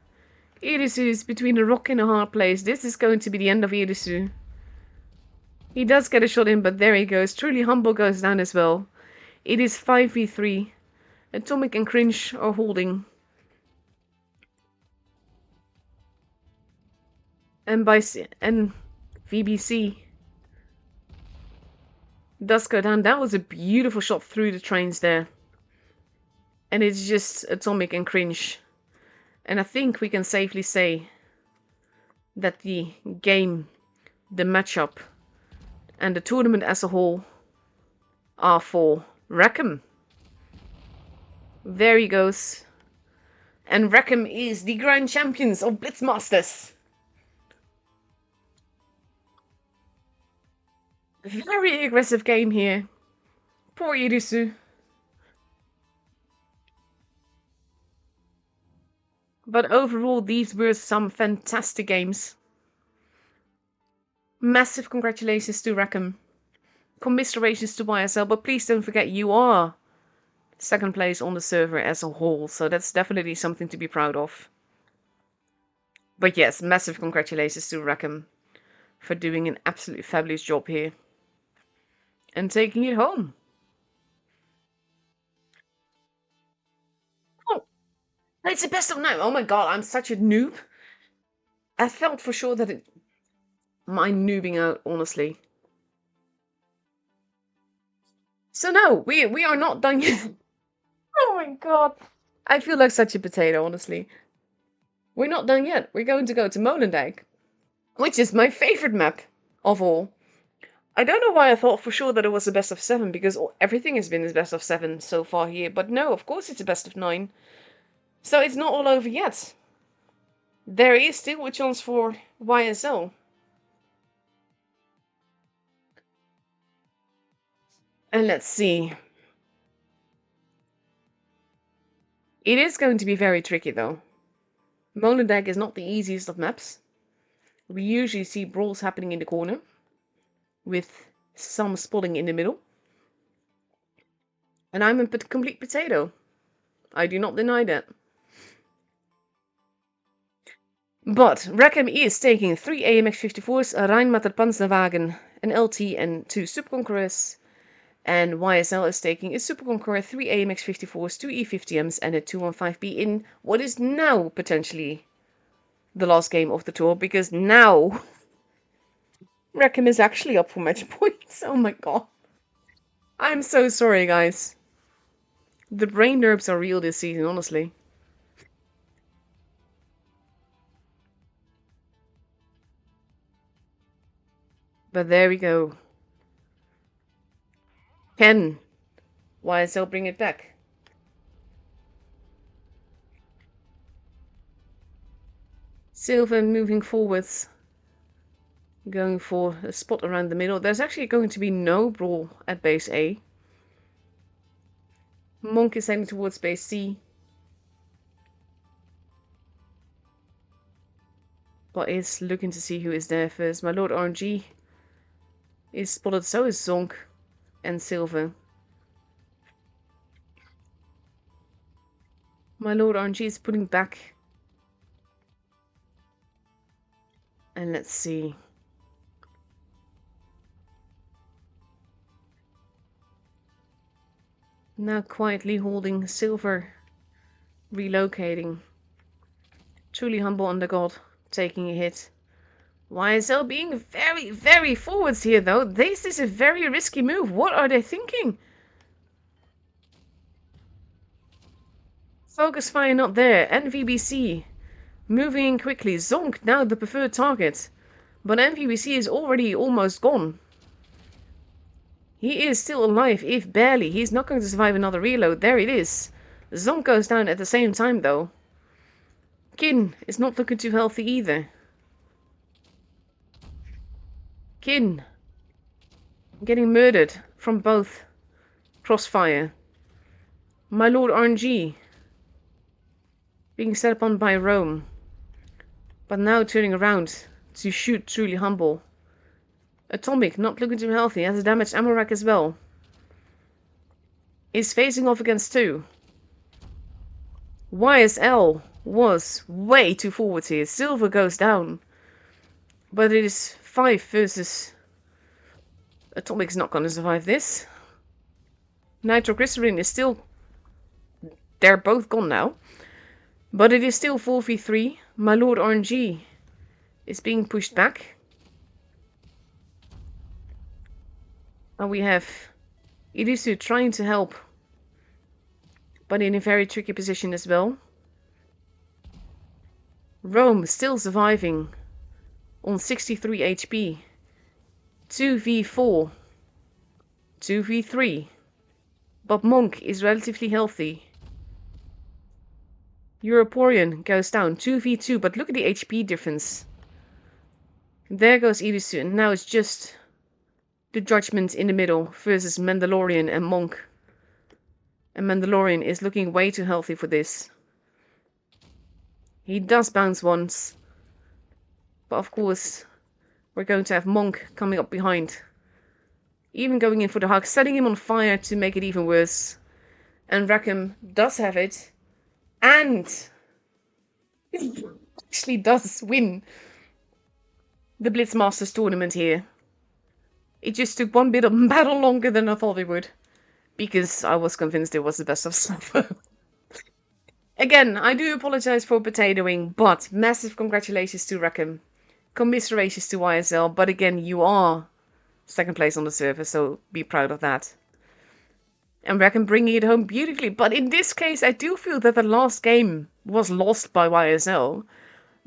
Irisu is between a rock and a hard place. This is going to be the end of Irisu. He does get a shot in, but there he goes. Truly Humble goes down as well. It is 5v3. Atomic and Cringe are holding. And and VBC does go down. That was a beautiful shot through the trains there. And it's just atomic and cringe. And I think we can safely say that the game, the matchup, and the tournament as a whole are for Rackham. There he goes. And Rackham is the grand champions of Blitz Masters. Very aggressive game here. Poor Irisu. But overall, these were some fantastic games. Massive congratulations to Rackham. Commiserations to YSL, but please don't forget you are second place on the server as a whole, so that's definitely something to be proud of. But yes, massive congratulations to Rackham for doing an absolutely fabulous job here. And taking it home. Oh, it's the best of 9. Oh my god, I'm such a noob. I felt for sure that it... mind noobing out, honestly. So no, we are not done yet. Oh my god. I feel like such a potato, honestly. We're not done yet. We're going to go to Molendijk, which is my favorite map of all. I don't know why I thought for sure that it was a best of 7, because everything has been a best of 7 so far here. But no, of course it's a best of 9. So it's not all over yet. There is still a chance for YSL. And let's see. It is going to be very tricky though. Molendijk is not the easiest of maps. We usually see brawls happening in the corner, with some spotting in the middle. And I'm a complete potato. I do not deny that. But Rackham is taking 3 AMX-54s, a Rheinmatter Panzerwagen, an LT and 2 Superconquerors. And YSL is taking a Superconqueror, 3 AMX-54s, 2 E50Ms and a 215B in what is now potentially the last game of the tour, because now Rackham is actually up for match points. Oh my god. I'm so sorry, guys. The brain nerves are real this season, honestly. But there we go. Can YSL bring it back? Silver moving forwards. Going for a spot around the middle. There's actually going to be no brawl at base A. Monk is heading towards base C. But is looking to see who is there first. My Lord RNG is spotted, so is Zonk and Silver. My Lord RNG is putting back. And let's see. Now quietly holding Silver, relocating. Truly humble under God, taking a hit. YSL being very, very forwards here though. This is a very risky move. What are they thinking? Focus fire not there. NVBC moving in quickly. Zonk now the preferred target. But NVBC is already almost gone. He is still alive, if barely. He's not going to survive another reload. There it is. Zonk goes down at the same time though. Kin is not looking too healthy either. Kin getting murdered from both crossfire. My Lord RNG being set upon by Rome, but now turning around to shoot Truly Humble. Atomic not looking too healthy, has a damaged ammo rack as well. Is facing off against 2. YSL was way too forward here. Silver goes down, but it is 5 versus... Atomic's not going to survive this. Nitroglycerin is still... They're both gone now. But it is still 4v3. My Lord RNG is being pushed back. And we have Irisu trying to help, but in a very tricky position as well. Rome still surviving on 63 HP. 2v4. 2v3. But Monk is relatively healthy. Europorian goes down. 2v2, but look at the HP difference. There goes Irisu, and now it's just the Judgment in the middle versus Mandalorian and Monk. And Mandalorian is looking way too healthy for this. He does bounce once. But of course, we're going to have Monk coming up behind. Even going in for the hug, setting him on fire to make it even worse. And Rackham does have it. And he actually does win the Blitz Masters tournament here. It just took one bit of battle longer than I thought it would. Because I was convinced it was the best of stuff. Again, I do apologize for potatoing, but massive congratulations to Rackham. Commiserations to YSL, but again, you are second place on the server, so be proud of that. And Rackham bringing it home beautifully, but in this case, I do feel that the last game was lost by YSL.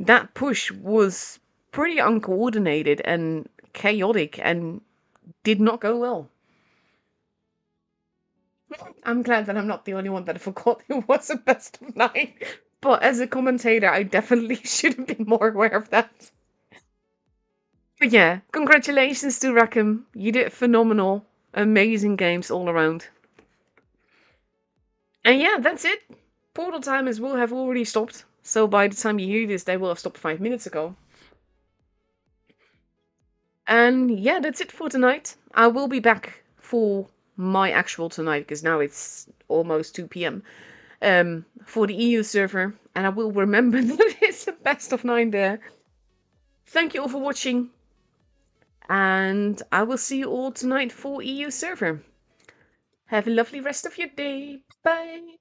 That push was pretty uncoordinated and chaotic and did not go well. I'm glad that I'm not the only one that forgot it was a best of 9. But as a commentator, I definitely should have been more aware of that. But yeah, congratulations to Rackham. You did phenomenal. Amazing games all around. And yeah, that's it. Portal timers will have already stopped. So by the time you hear this, they will have stopped 5 minutes ago. And yeah, that's it for tonight. I will be back for my actual tonight, because now it's almost 2 p.m. For the EU server, and I will remember that it's a best of 9 there. Thank you all for watching, and I will see you all tonight for EU server. Have a lovely rest of your day. Bye.